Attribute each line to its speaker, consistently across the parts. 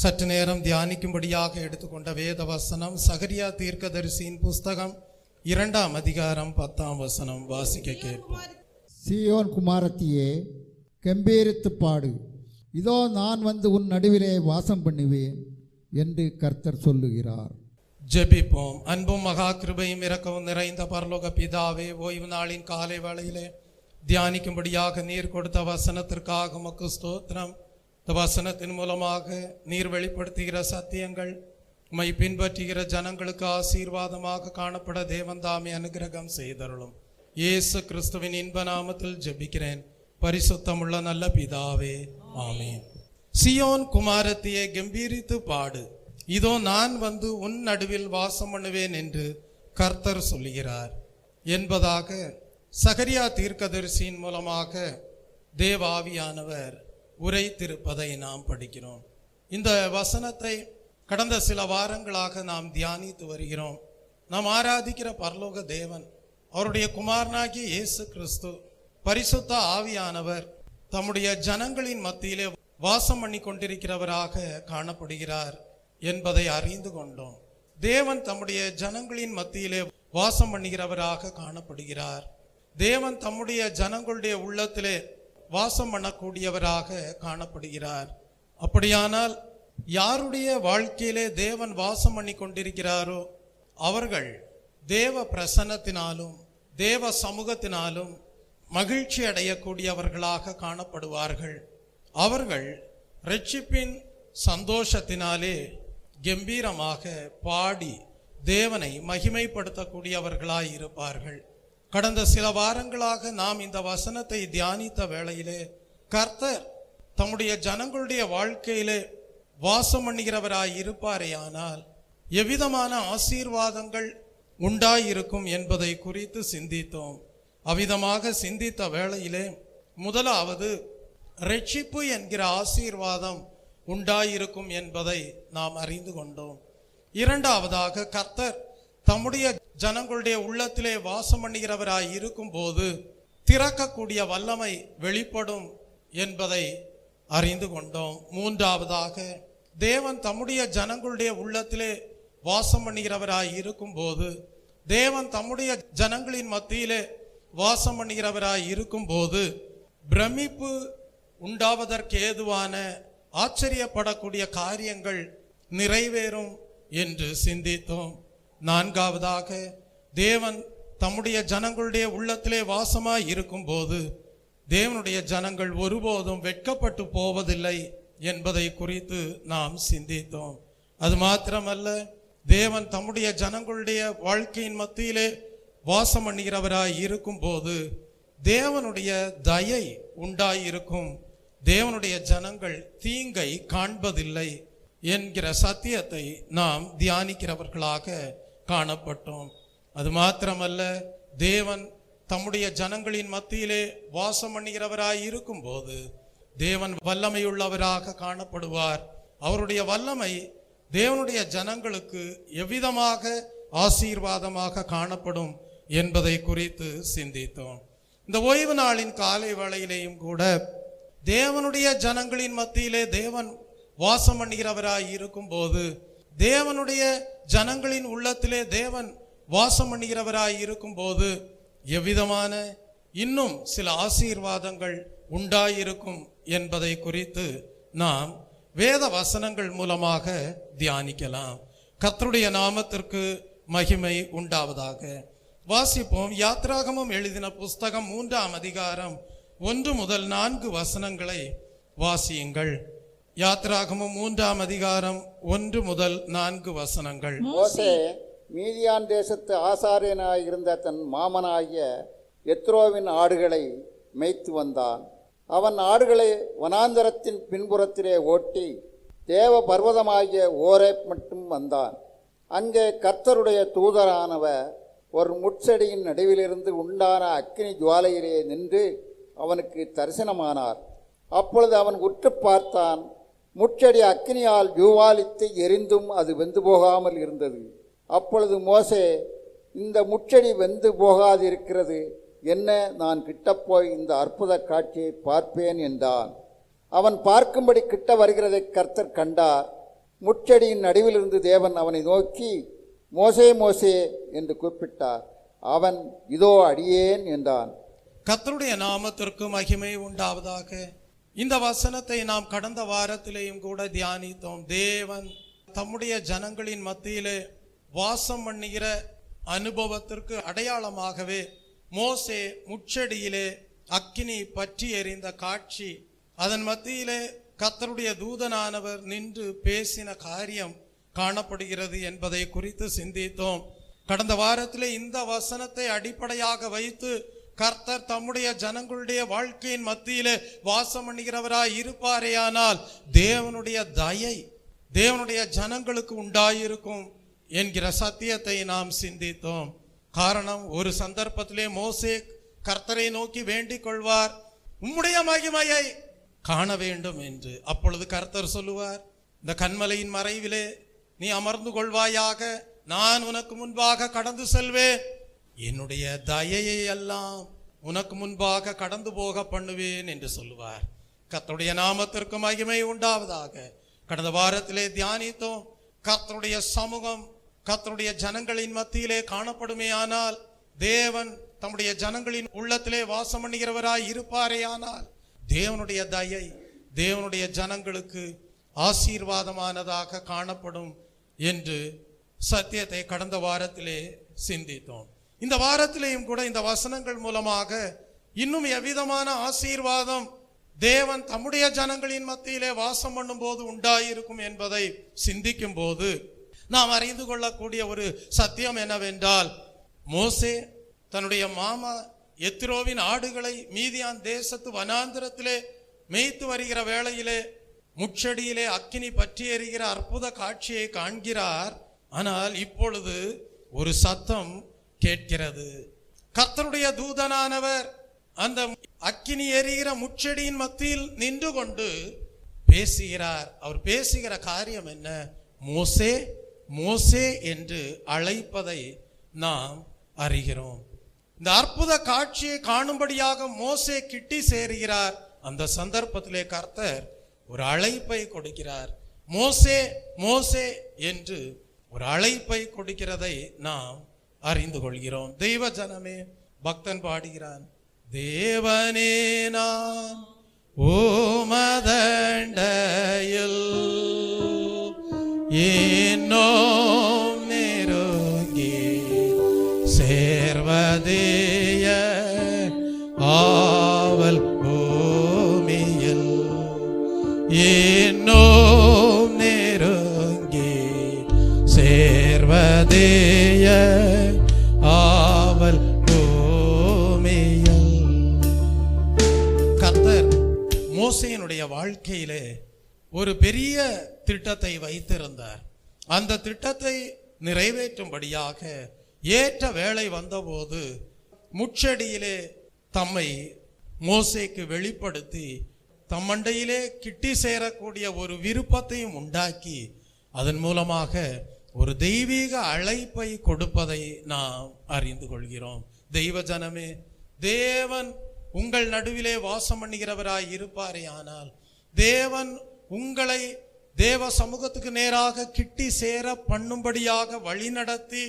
Speaker 1: சற்று நேரம் தியானிக்கும்படியாக எடுத்துக்கொண்ட வேத வசனம் சகரியா தீர்க்கதரிசியின் புஸ்தகம் 2ஆம் அதிகாரம் 10ஆம் வசனம். வாசிக்க கேட்போம்.
Speaker 2: சீயோன் குமாரத்தியே, கம்பீரித்து பாடு, இதோ நான் வந்து உன் நடுவிலே வாசம் பண்ணுவேன் என்று கர்த்தர் சொல்லுகிறார்.
Speaker 1: ஜெபிப்போம். அன்பும் மகா கிருபையும் இரக்கவும் நிறைந்த பரலோக பிதாவே, ஓய்வு நாளின் காலை வேளையிலே தியானிக்கும்படியாக நீர் கொடுத்த வசனத்திற்காக உமக்கு ஸ்தோத்திரம். இந்த வசனத்தின் மூலமாக நீர் வெளிப்படுத்துகிற சத்தியங்கள் உம்மை பின்பற்றுகிற ஜனங்களுக்கு ஆசீர்வாதமாக காணப்பட தேவன் தாமே அனுகிரகம் செய்தருளும். இயேசு கிறிஸ்துவின் இன்ப நாமத்தில் ஜெபிக்கிறேன், பரிசுத்தமுள்ள நல்ல பிதாவே, ஆமென். சீயோன் குமாரத்தியே, கம்பீரித்து பாடு, இதோ நான் வந்து உன் நடுவில் வாசம் பண்ணுவேன் என்று கர்த்தர் சொல்லுகிறார் என்பதாக சகரியா தீர்க்கதரிசியின் மூலமாக தேவாவியானவர் உரைத்திருப்பதை நாம் படிக்கிறோம். இந்த வசனத்தை கடந்த சில வாரங்களாக நாம் தியானித்து வருகிறோம். நாம் ஆராதிக்கிற பரலோக தேவன், அவருடைய குமாரனாகிய இயேசு கிறிஸ்து, பரிசுத்த ஆவியானவர் தம்முடைய ஜனங்களின் மத்தியிலே வாசம் பண்ணி கொண்டிருக்கிறவராக காணப்படுகிறார் என்பதை அறிந்து கொண்டோம். தேவன் தம்முடைய ஜனங்களின் மத்தியிலே வாசம் பண்ணுகிறவராக காணப்படுகிறார். தேவன் தம்முடைய ஜனங்களுடைய உள்ளத்திலே வாசம் பண்ணக்கூடியவராக காணப்படுகிறார். அப்படியானால் யாருடைய வாழ்க்கையிலே தேவன் வாசம் பண்ணி கொண்டிருக்கிறாரோ அவர்கள் தேவ பிரசன்னத்தினாலும் தேவ சமூகத்தினாலும் மகிழ்ச்சி அடையக்கூடியவர்களாக காணப்படுவார்கள். அவர்கள் இரட்சிப்பின் சந்தோஷத்தினாலே கம்பீரமாக பாடி தேவனை மகிமைப்படுத்தக்கூடியவர்களாய் இருப்பார்கள். கடந்த சில வாரங்களாக நாம் இந்த வசனத்தை தியானித்த வேளையிலே கர்த்தர் தம்முடைய ஜனங்களுடைய வாழ்க்கையிலே வாசம் பண்ணுகிறவராய் இருப்பாரேயானால் எவ்விதமான ஆசீர்வாதங்கள் உண்டாயிருக்கும் என்பதை குறித்து சிந்தித்தோம். அவ்விதமாக சிந்தித்த வேளையிலே முதலாவது இரட்சிப்பு என்கிற ஆசீர்வாதம் உண்டாயிருக்கும் என்பதை நாம் அறிந்து கொண்டோம். இரண்டாவதாக கர்த்தர் தம்முடைய ஜனங்களுடைய உள்ளத்திலே வாசம் பண்ணுகிறவராய் இருக்கும் போது திறக்கக்கூடிய வல்லமை வெளிப்படும் என்பதை அறிந்து கொண்டோம். மூன்றாவதாக தேவன் தம்முடைய ஜனங்களுடைய உள்ளத்திலே வாசம் பண்ணுகிறவராய் இருக்கும் போது, தேவன் தம்முடைய ஜனங்களின் மத்தியிலே வாசம் பண்ணுகிறவராய் இருக்கும் போது பிரமிப்பு உண்டாவதற்கு ஏதுவான ஆச்சரியப்படக்கூடிய காரியங்கள் நிறைவேறும் என்று சிந்தித்தோம். நான்காவதாக தேவன் தம்முடைய ஜனங்களுடைய உள்ளத்திலே வாசமாய் இருக்கும் போது தேவனுடைய ஜனங்கள் ஒருபோதும் வெட்கப்பட்டு போவதில்லை என்பதை குறித்து நாம் சிந்தித்தோம். அது மாத்திரமல்ல, தேவன் தம்முடைய ஜனங்களுடைய வாழ்க்கையின் மத்தியிலே வாசம் பண்ணுகிறவராய் இருக்கும் போது தேவனுடைய தயை உண்டாயிருக்கும். தேவனுடைய ஜனங்கள் தீங்கை காண்பதில்லை என்கிற சத்தியத்தை நாம் தியானிக்கிறவர்களாக காணப்பட்டோம். அது மாத்திரமல்ல, தேவன் தம்முடைய ஜனங்களின் மத்தியிலே வாசம் பண்ணுகிறவராய் இருக்கும் போது தேவன் வல்லமையுள்ளவராக காணப்படுவார். அவருடைய வல்லமை தேவனுடைய ஜனங்களுக்கு எவ்விதமாக ஆசீர்வாதமாக காணப்படும் என்பதை குறித்து சிந்தித்தோம். இந்த ஓய்வு நாளின் காலை வேளையிலேயும் கூட தேவனுடைய ஜனங்களின் மத்தியிலே தேவன் வாசம் பண்ணுகிறவராய் இருக்கும் போது தேவனுடைய ஜனங்களின் உள்ளத்திலே தேவன் வாசம் பண்ணுகிறவராய் இருக்கும் போது எவ்விதமான இன்னும் சில ஆசீர்வாதங்கள் உண்டாயிருக்கும் என்பதை குறித்து நாம் வேத வசனங்கள் மூலமாக தியானிக்கலாம். கர்த்தருடைய நாமத்திற்கு மகிமை உண்டாவதாக. வாசிப்போம். யாத்ராகமம் எழுதின புஸ்தகம் 3ஆம் அதிகாரம் 1 முதல் 4 வசனங்களை வாசியுங்கள். யாத்ராகமம் 3ஆம் அதிகாரம் 1 முதல் 4 வசனங்கள்.
Speaker 3: மோசே மீதியான் தேசத்து ஆசாரியனாய் இருந்த தன் மாமனாகிய எத்ரோவின் ஆடுகளை மேய்த்து வந்தான். அவன் ஆடுகளை வனாந்தரத்தின் பின்புறத்திலே ஓட்டி தேவ பர்வதமாகிய ஓரேப் மட்டும் வந்தான். அங்கே கர்த்தருடைய தூதரானவர் ஒரு முட்செடியின் நடுவிலிருந்து உண்டான அக்கினி ஜுவாலையிலே நின்று அவனுக்கு தரிசனமானார். அப்பொழுது அவன் உற்று பார்த்தான். முட்செடி அக்கினியால் ஜூவாலித்து எரிந்தும் அது வெந்து போகாமல் இருந்தது. அப்பொழுது மோசே, இந்த முட்செடி வெந்து போகாதிருக்கிறது என்ன, நான் கிட்டப்போய் இந்த அற்புத காட்சியை பார்ப்பேன் என்றான். அவன் பார்க்கும்படி கிட்ட வருகிறதை கர்த்தர் கண்டார். முட்செடியின் நடுவிலிருந்து தேவன் அவனை நோக்கி, மோசே மோசே என்று கூப்பிட்டார். அவன், இதோ அடியேன் என்றான்.
Speaker 1: கர்த்தருடைய நாமத்திற்கு மகிமை உண்டாவதாக. இந்த வசனத்தை நாம் கடந்த வாரத்திலேயும் கூட தியானித்தோம். தேவன் தம்முடைய ஜனங்களின் மத்தியிலே வாசம் பண்ணுகிற அனுபவத்திற்கு அடையாளமாகவே மோசே முட்செடியிலே அக்கினி பற்றி எறிந்த காட்சி, அதன் மத்தியிலே கர்த்தருடைய தூதனானவர் நின்று பேசின காரியம் காணப்படுகிறது என்பதை குறித்து சிந்தித்தோம். கடந்த வாரத்திலே இந்த வசனத்தை அடிப்படையாக வைத்து கர்த்தர் தம்முடைய ஜனங்களுடைய வாழ்க்கையின் மத்தியிலே வாசம் பண்ணுகிறவராய் இருப்பாரேயானால் தேவனுடைய தயை தேவனுடைய ஜனங்களுக்கு உண்டாயிருக்கும் என்கிற சத்தியத்தை நாம் சிந்தித்தோம். காரணம், ஒரு சந்தர்ப்பத்திலே மோசே கர்த்தரை நோக்கி வேண்டிக் கொள்வார், உம்முடைய மகிமையை காண வேண்டும் என்று. அப்பொழுது கர்த்தர் சொல்லுவார், இந்த கன்மலையின் மறைவிலே நீ அமர்ந்து கொள்வாயாக, நான் உனக்கு முன்பாக கடந்து செல்வேன், என்னுடைய தயையை எல்லாம் உனக்கு முன்பாக கடந்து போக பண்ணுவேன் என்று சொல்லுவார். கர்த்தருடைய நாமத்திற்கு மகிமை உண்டாவதாக. கடந்த வாரத்திலே தியானித்தோம், கர்த்தருடைய சமூகம் கர்த்தருடைய ஜனங்களின் மத்தியிலே காணப்படுமே ஆனால், தேவன் தம்முடைய ஜனங்களின் உள்ளத்திலே வாசம் பண்ணுகிறவராய் இருப்பாரே ஆனால், தேவனுடைய தயை தேவனுடைய ஜனங்களுக்கு ஆசீர்வாதமானதாக காணப்படும் என்று சத்தியத்தை கடந்த வாரத்திலே சிந்தித்தோம். இந்த வாரத்திலேயும் கூட இந்த வசனங்கள் மூலமாக இன்னும் எவ்விதமான ஆசீர்வாதம் தேவன் தம்முடைய ஜனங்களின் மத்தியிலே வாசம் பண்ணும் போது உண்டாயிருக்கும் என்பதை சிந்திக்கும் போது நாம் அறிந்து கொள்ளக்கூடிய ஒரு சத்தியம் என்னவென்றால், மோசே தன்னுடைய மாமா எத்திரோவின் ஆடுகளை மீதியான் தேசத்து வனாந்திரத்திலே மேய்த்து வருகிற வேளையிலே முட்செடியிலே அக்கினி பற்றி எறிகிற அற்புத காட்சியை காண்கிறார். ஆனால் இப்பொழுது ஒரு சத்தம் கேட்கிறது. கர்த்தருடைய தூதனானவர் அந்த அக்கினி எரிகிற முட்செடியின் மத்தியில் நின்று கொண்டு பேசுகிறார். அவர் பேசுகிற காரியம் என்ன? மோசே மோசே என்று அழைப்பதை நாம் அறிகிறோம். இந்த அற்புத காட்சியை காணும்படியாக மோசே கிட்டி சேருகிறார். அந்த சந்தர்ப்பத்திலே கர்த்தர் ஒரு அழைப்பை கொடுக்கிறார். மோசே மோசே என்று ஒரு அழைப்பை கொடுக்கிறதை நாம் அறிந்து கொள்கிறோம். தெய்வ ஜனமே, பக்தன் பாடுகிறான், தேவனே நான் ஓமதண்டையில் என்னோம் நெருங்கி சேர்வதேய ஆவல் பூமியில் என்னோம் நெருங்கி சேர்வதேய ஆவல் பூமியில். கர்த்தர் மோசேயினுடைய வாழ்க்கையிலே ஒரு பெரிய திட்டத்தை வைத்திருந்தார். அந்த திட்டத்தை நிறைவேற்றும்படியாக ஏற்ற வேளை வந்தபோது முட்செடியிலே தம்மை மோசேக்கு வெளிப்படுத்தி தம்மண்டையிலே கிட்டி சேரக்கூடிய ஒரு விருப்பத்தையும் உண்டாக்கி அதன் மூலமாக ஒரு தெய்வீக அழைப்பை கொடுப்பதை நாம் அறிந்து கொள்கிறோம். தெய்வ ஜனமே, தேவன் உங்கள் நடுவிலே வாசம் பண்ணுகிறவராய் இருப்பாரே ஆனால், தேவன் உங்களை தேவ சமூகத்துக்கு நேராக கிட்டி சேர பண்ணும்படியாக வழிநடத்தி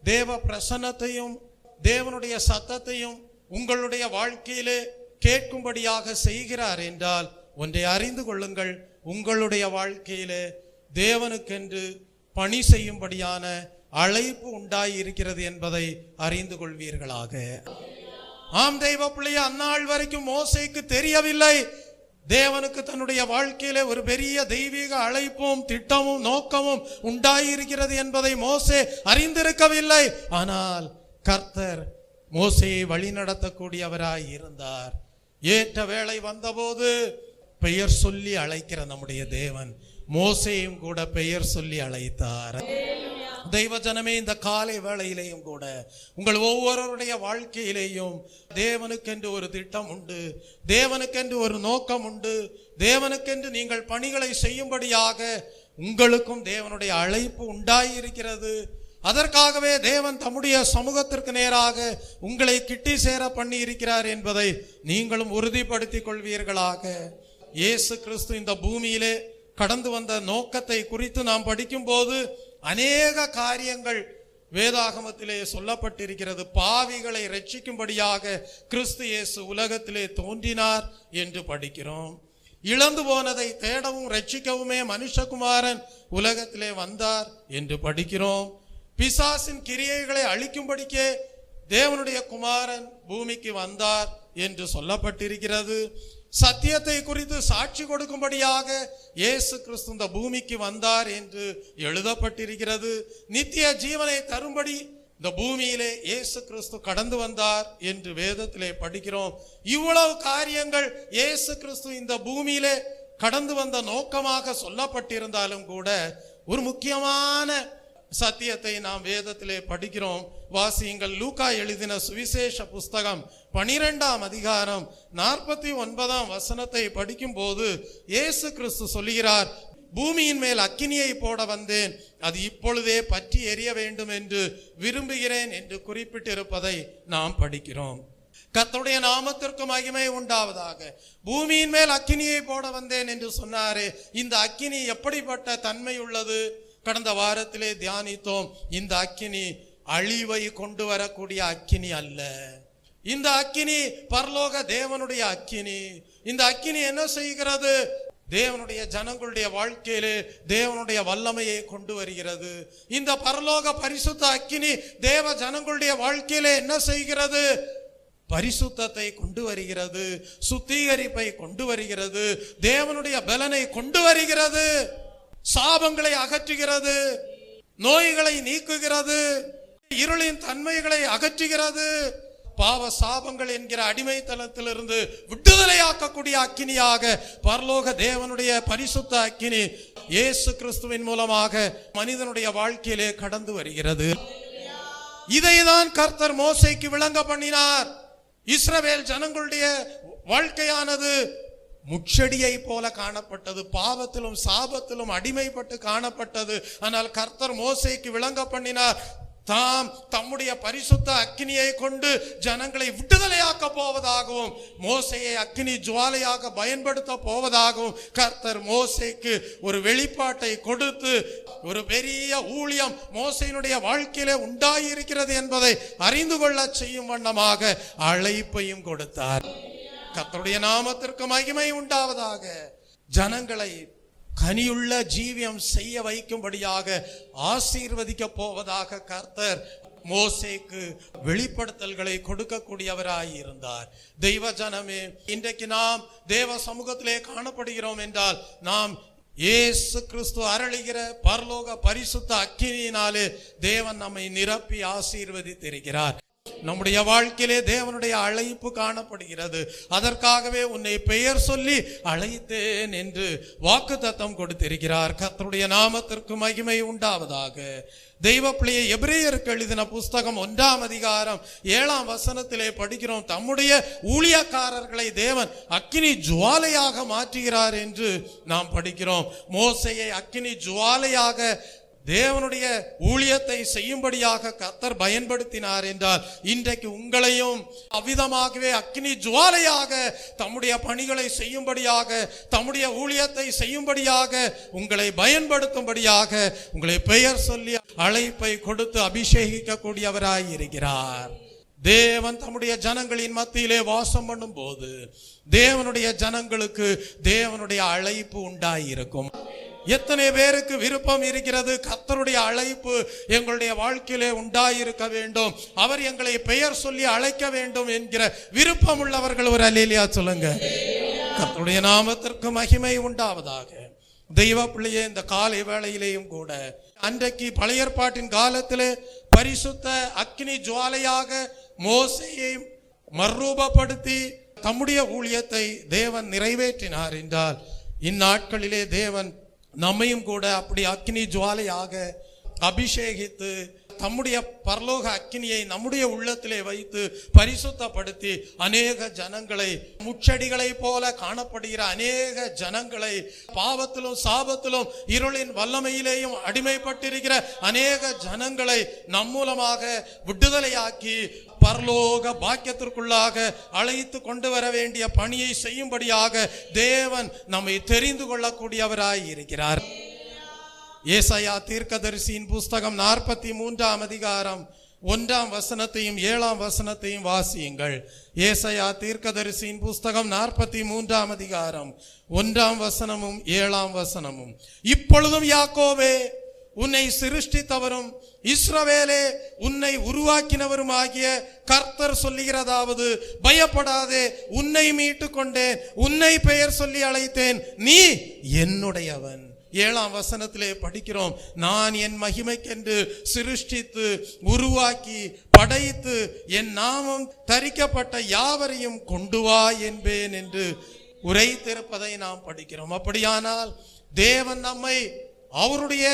Speaker 1: தேவ பிரசன்னத்தையும் தேவனுடைய சத்தத்தையும் உங்களுடைய வாழ்க்கையிலே கேட்கும்படியாக செய்கிறார் என்றால், ஒன்றை அறிந்து கொள்ளுங்கள், உங்களுடைய வாழ்க்கையிலே தேவனுக்கென்று பணி செய்யும்படியான அழைப்பு உண்டாகி இருக்கிறது என்பதை அறிந்து கொள்வீர்களாக. ஆம் தெய்வ பிள்ளைய, அந்நாள் வரைக்கும் மோசேக்கு தெரியவில்லை தேவனுக்கு தன்னுடைய வாழ்க்கையிலே ஒரு பெரிய தெய்வீக அழைப்பும் திட்டமும் நோக்கமும் உண்டாயிருக்கிறது என்பதை மோசே அறிந்திருக்கவில்லை. ஆனால் கர்த்தர் மோசேயை வழிநடத்தக்கூடியவராய் இருந்தார். ஏற்ற வேளை வந்தபோது பெயர் சொல்லி அழைக்கிற நம்முடைய தேவன் மோசேயும் கூட பெயர் சொல்லி அழைத்தார். தெய்வ ஜனமே, இந்த காலை வேளையிலேயும் கூட உங்கள் ஒவ்வொருவருடைய வாழ்க்கையிலேயும் தேவனுக்கென்று ஒரு திட்டம் உண்டு, தேவனுக்கென்று ஒரு நோக்கம் உண்டு, தேவனுக்கென்று நீங்கள் பணிகளை செய்யும்படியாக உங்களுக்கும் தேவனுடைய அழைப்பு உண்டாயிருக்கிறது. அதற்காகவே தேவன் தம்முடைய சமூகத்திற்கு நேராக உங்களை கிட்டி சேர பண்ணி இருக்கிறார் என்பதை நீங்களும் உறுதிப்படுத்திக் கொள்வீர்களாக. இயேசு கிறிஸ்து இந்த பூமியிலே கடந்து வந்த நோக்கத்தை குறித்து நாம் படிக்கும்போது அநேக காரியங்கள் வேதாகமத்திலே சொல்லப்பட்டிருக்கிறது. பாவிகளை ரட்சிக்கும்படியாக கிறிஸ்து இயேசு உலகத்திலே தோன்றினார் என்று படிக்கிறோம். இழந்து போனதை தேடவும் ரட்சிக்கவுமே மனுஷகுமாரன் உலகத்திலே வந்தார் என்று படிக்கிறோம். பிசாசின் கிரியைகளை அழிக்கும்படிக்கே தேவனுடைய குமாரன் பூமிக்கு வந்தார் என்று சொல்லப்பட்டிருக்கிறது. சத்தியத்தை குறித்து சாட்சி கொடுக்கும்படியாக இயேசு கிறிஸ்து இந்த பூமிக்கு வந்தார் என்று எழுதப்பட்டிருக்கிறது. நித்திய ஜீவனை தரும்படி இந்த பூமியிலே இயேசு கிறிஸ்து கடந்து வந்தார் என்று வேதத்திலே படிக்கிறோம். இவ்வளவு காரியங்கள் இயேசு கிறிஸ்து இந்த பூமியிலே கடந்து வந்த நோக்கமாக சொல்லப்பட்டிருந்தாலும் கூட ஒரு முக்கியமான சத்தியத்தை நாம் வேதத்திலே படிக்கிறோம். வாசியுங்கள். லூக்கா எழுதின சுவிசேஷ புஸ்தகம் 12ஆம் அதிகாரம் 49ஆம் வசனத்தை படிக்கும் போது இயேசு கிறிஸ்து சொல்கிறார், பூமியின் மேல் அக்கினியை போட வந்தேன், அது இப்பொழுதே பற்றி எரிய வேண்டும் என்று விரும்புகிறேன் என்று குறிப்பிட்டிருப்பதை நாம் படிக்கிறோம். கர்த்தருடைய நாமத்திற்கு மகிமை உண்டாவதாக. பூமியின் மேல் அக்கினியை போட வந்தேன் என்று சொன்னாரே, இந்த அக்கினி எப்படிப்பட்ட தன்மை உள்ளது? கடந்த வாரத்திலே தியானித்தோம். இந்த அக்கினி அழிவை கொண்டு வரக்கூடிய அக்கினி அல்ல. இந்த அக்கினி பரலோக தேவனுடைய அக்கினி. இந்த அக்கினி என்ன செய்கிறது? தேவனுடைய ஜனங்களுடைய வாழ்க்கையிலே தேவனுடைய வல்லமையை கொண்டு வருகிறது. இந்த பரலோக பரிசுத்த அக்கினி தேவ ஜனங்களுடைய வாழ்க்கையிலே என்ன செய்கிறது? பரிசுத்தத்தை கொண்டு வருகிறது, சுத்திகரிப்பை கொண்டு வருகிறது, தேவனுடைய பலனை கொண்டு வருகிறது, சாபங்களை அகற்றுகிறது, நோய்களை நீக்குகிறது, இருளின் தன்மைகளை அகற்றுகிறது, பாவ சாபங்கள் என்கிற அடிமைத்தனத்திலிருந்து விடுதலையாக்கக்கூடிய அக்கினியாக பரலோக தேவனுடைய பரிசுத்த அக்கினி இயேசு கிறிஸ்துவின் மூலமாக மனிதனுடைய வாழ்க்கையிலே கடந்து வருகிறது. இதைதான் கர்த்தர் மோசேக்கு விளங்க பண்ணினார். இஸ்ரவேல் ஜனங்களுடைய வாழ்க்கையானது முட்செடியை போல காணப்பட்டது, பாவத்திலும் சாபத்திலும் அடிமைப்பட்டு காணப்பட்டது. ஆனால் கர்த்தர் மோசேக்கு விளங்க பண்ணினார், தாம் தம்முடைய பரிசுத்த அக்கினியை கொண்டு ஜனங்களை விடுதலையாக்க போவதாகவும் மோசேயை அக்கினி ஜுவாலையாக பயன்படுத்த போவதாகவும் கர்த்தர் மோசேக்கு ஒரு வெளிப்பாட்டை கொடுத்து ஒரு பெரிய ஊழியம் மோசேயினுடைய வாழ்க்கையிலே உண்டாயிருக்கிறது என்பதை அறிந்து கொள்ள செய்யும் வண்ணமாக அழைப்பையும் கொடுத்தார். கர்த்தருடைய நாமத்திற்கு மகிமை உண்டாவதாக. ஜனங்களை கனியுள்ள ஜீவியம் செய்ய வைக்கும்படியாக ஆசீர்வதிக்க போவதாக கர்த்தர் மோசேக்கு வெளிப்படுத்தல்களை கொடுக்கக்கூடியவராய் இருந்தார். தெய்வ ஜனமே, இன்றைக்கு நாம் தேவ சமூகத்திலே காணப்படுகிறோம் என்றால் நாம் இயேசு கிறிஸ்து அருளுகிற பரலோக பரிசுத்த அக்கினியினாலே தேவன் நம்மை நிரப்பி ஆசீர்வதித்திருக்கிறார். நம்முடைய வாழ்க்கையிலே தேவனுடைய அழைப்பு காணப்படுகிறது. அதற்காகவே உன்னை பெயர் சொல்லி அழைத்தேன் என்று வாக்குத்தத்தம் கொடுத்திருக்கிறார். கர்த்தருடைய நாமத்திற்கு மகிமை உண்டாவதாக. தெய்வ பிள்ளையை எபிரேயருக்கு எழுதின புஸ்தகம் 1ஆம் அதிகாரம் 7ஆம் வசனத்திலே படிக்கிறோம், தம்முடைய ஊழியக்காரர்களை தேவன் அக்கினி ஜுவாலையாக மாற்றுகிறார் என்று நாம் படிக்கிறோம். மோசேயை அக்கினி ஜுவாலையாக தேவனுடைய ஊழியத்தை செய்யும்படியாக கர்த்தர் பயன்படுத்தினார் என்றால் இன்றைக்கு உங்களையும் அவ்விதமாகவே அக்கினி ஜுவாலையாக தம்முடைய பணிகளை செய்யும்படியாக தம்முடைய ஊழியத்தை செய்யும்படியாக உங்களை பயன்படுத்தும்படியாக உங்களை பெயர் சொல்லி அழைப்பை கொடுத்து அபிஷேகிக்க கூடியவராய் இருக்கிறார். தேவன் தம்முடைய ஜனங்களின் மத்தியிலே வாசம் பண்ணும் போது தேவனுடைய ஜனங்களுக்கு தேவனுடைய அழைப்பு உண்டாயிருக்கும். எத்தனை பேருக்கு விருப்பம் இருக்கிறது? கர்த்தருடைய அழைப்பு எங்களுடைய வாழ்க்கையிலே உண்டாயிருக்க வேண்டும், அவர் எங்களை பெயர் சொல்லி அழைக்க வேண்டும் என்கிற விருப்பம் உள்ளவர்கள் ஒரு அல்லேலூயா சொல்லுங்க. கர்த்தருடைய நாமத்திற்கு மகிமை உண்டாவதாக. தெய்வ பிள்ளையே, இந்த காலை வேளையிலேயும் கூட அன்றைக்கு பழைய ஏற்பாட்டின் காலத்திலே பரிசுத்த அக்கினி ஜுவாலையாக மோசேயை மறுரூபப்படுத்தி தம்முடைய ஊழியத்தை தேவன் நிறைவேற்றினார் என்றால் இந்நாட்களிலே தேவன் நம்மையும் கூட அப்படி அக்கினி ஜுவாலையாக அபிஷேகித்து தம்முடைய பரலோக அக்கினியை நம்முடைய உள்ளத்திலே வைத்து பரிசுத்தப்படுத்தி அநேக ஜனங்களை, முச்செடிகளை போல காணப்படுகிற அநேக ஜனங்களை, பாவத்திலும் சாபத்திலும் இருளின் வல்லமையிலேயும் அடிமைப்பட்டிருக்கிற அநேக ஜனங்களை நம் மூலமாக விடுதலையாக்கி பரலோக பாக்கியத்திற்குள்ளாக அழைத்து கொண்டு வர வேண்டிய பணியை செய்யும்படியாக தேவன் நம்மை தெரிந்து கொள்ளக்கூடியவராய் இருக்கிறார். ஏசாயா தீர்க்கதரிசியின் புஸ்தகம் 43ஆம் அதிகாரம் 1ஆம் வசனத்தையும் 7ஆம் வசனத்தையும் வாசியுங்கள். ஏசாயா தீர்க்கதரிசியின் புஸ்தகம் 43ஆம் அதிகாரம் 1ஆம் வசனமும் 7ஆம் வசனமும். இப்பொழுதும் யாக்கோபே, உன்னை சிருஷ்டித்தவரும் இஸ்ரவேலே உன்னை உருவாக்கினவருமாகிய கர்த்தர் சொல்லுகிறதாவது, பயப்படாதே, உன்னை மீட்டு கொண்டேன், உன்னை பெயர் சொல்லி அழைத்தேன், நீ என்னுடையவன். 7ஆம் வசனத்திலே படிக்கிறோம், நான் என் மகிமைக்கென்று சிருஷ்டித்து உருவாக்கி படைத்து என் நாமம் தரிக்கப்பட்ட யாவரையும் கொண்டு வா என்பேன் என்று உரைத்திருப்பதை நாம் படிக்கிறோம். அப்படியானால் தேவன் நம்மை அவருடைய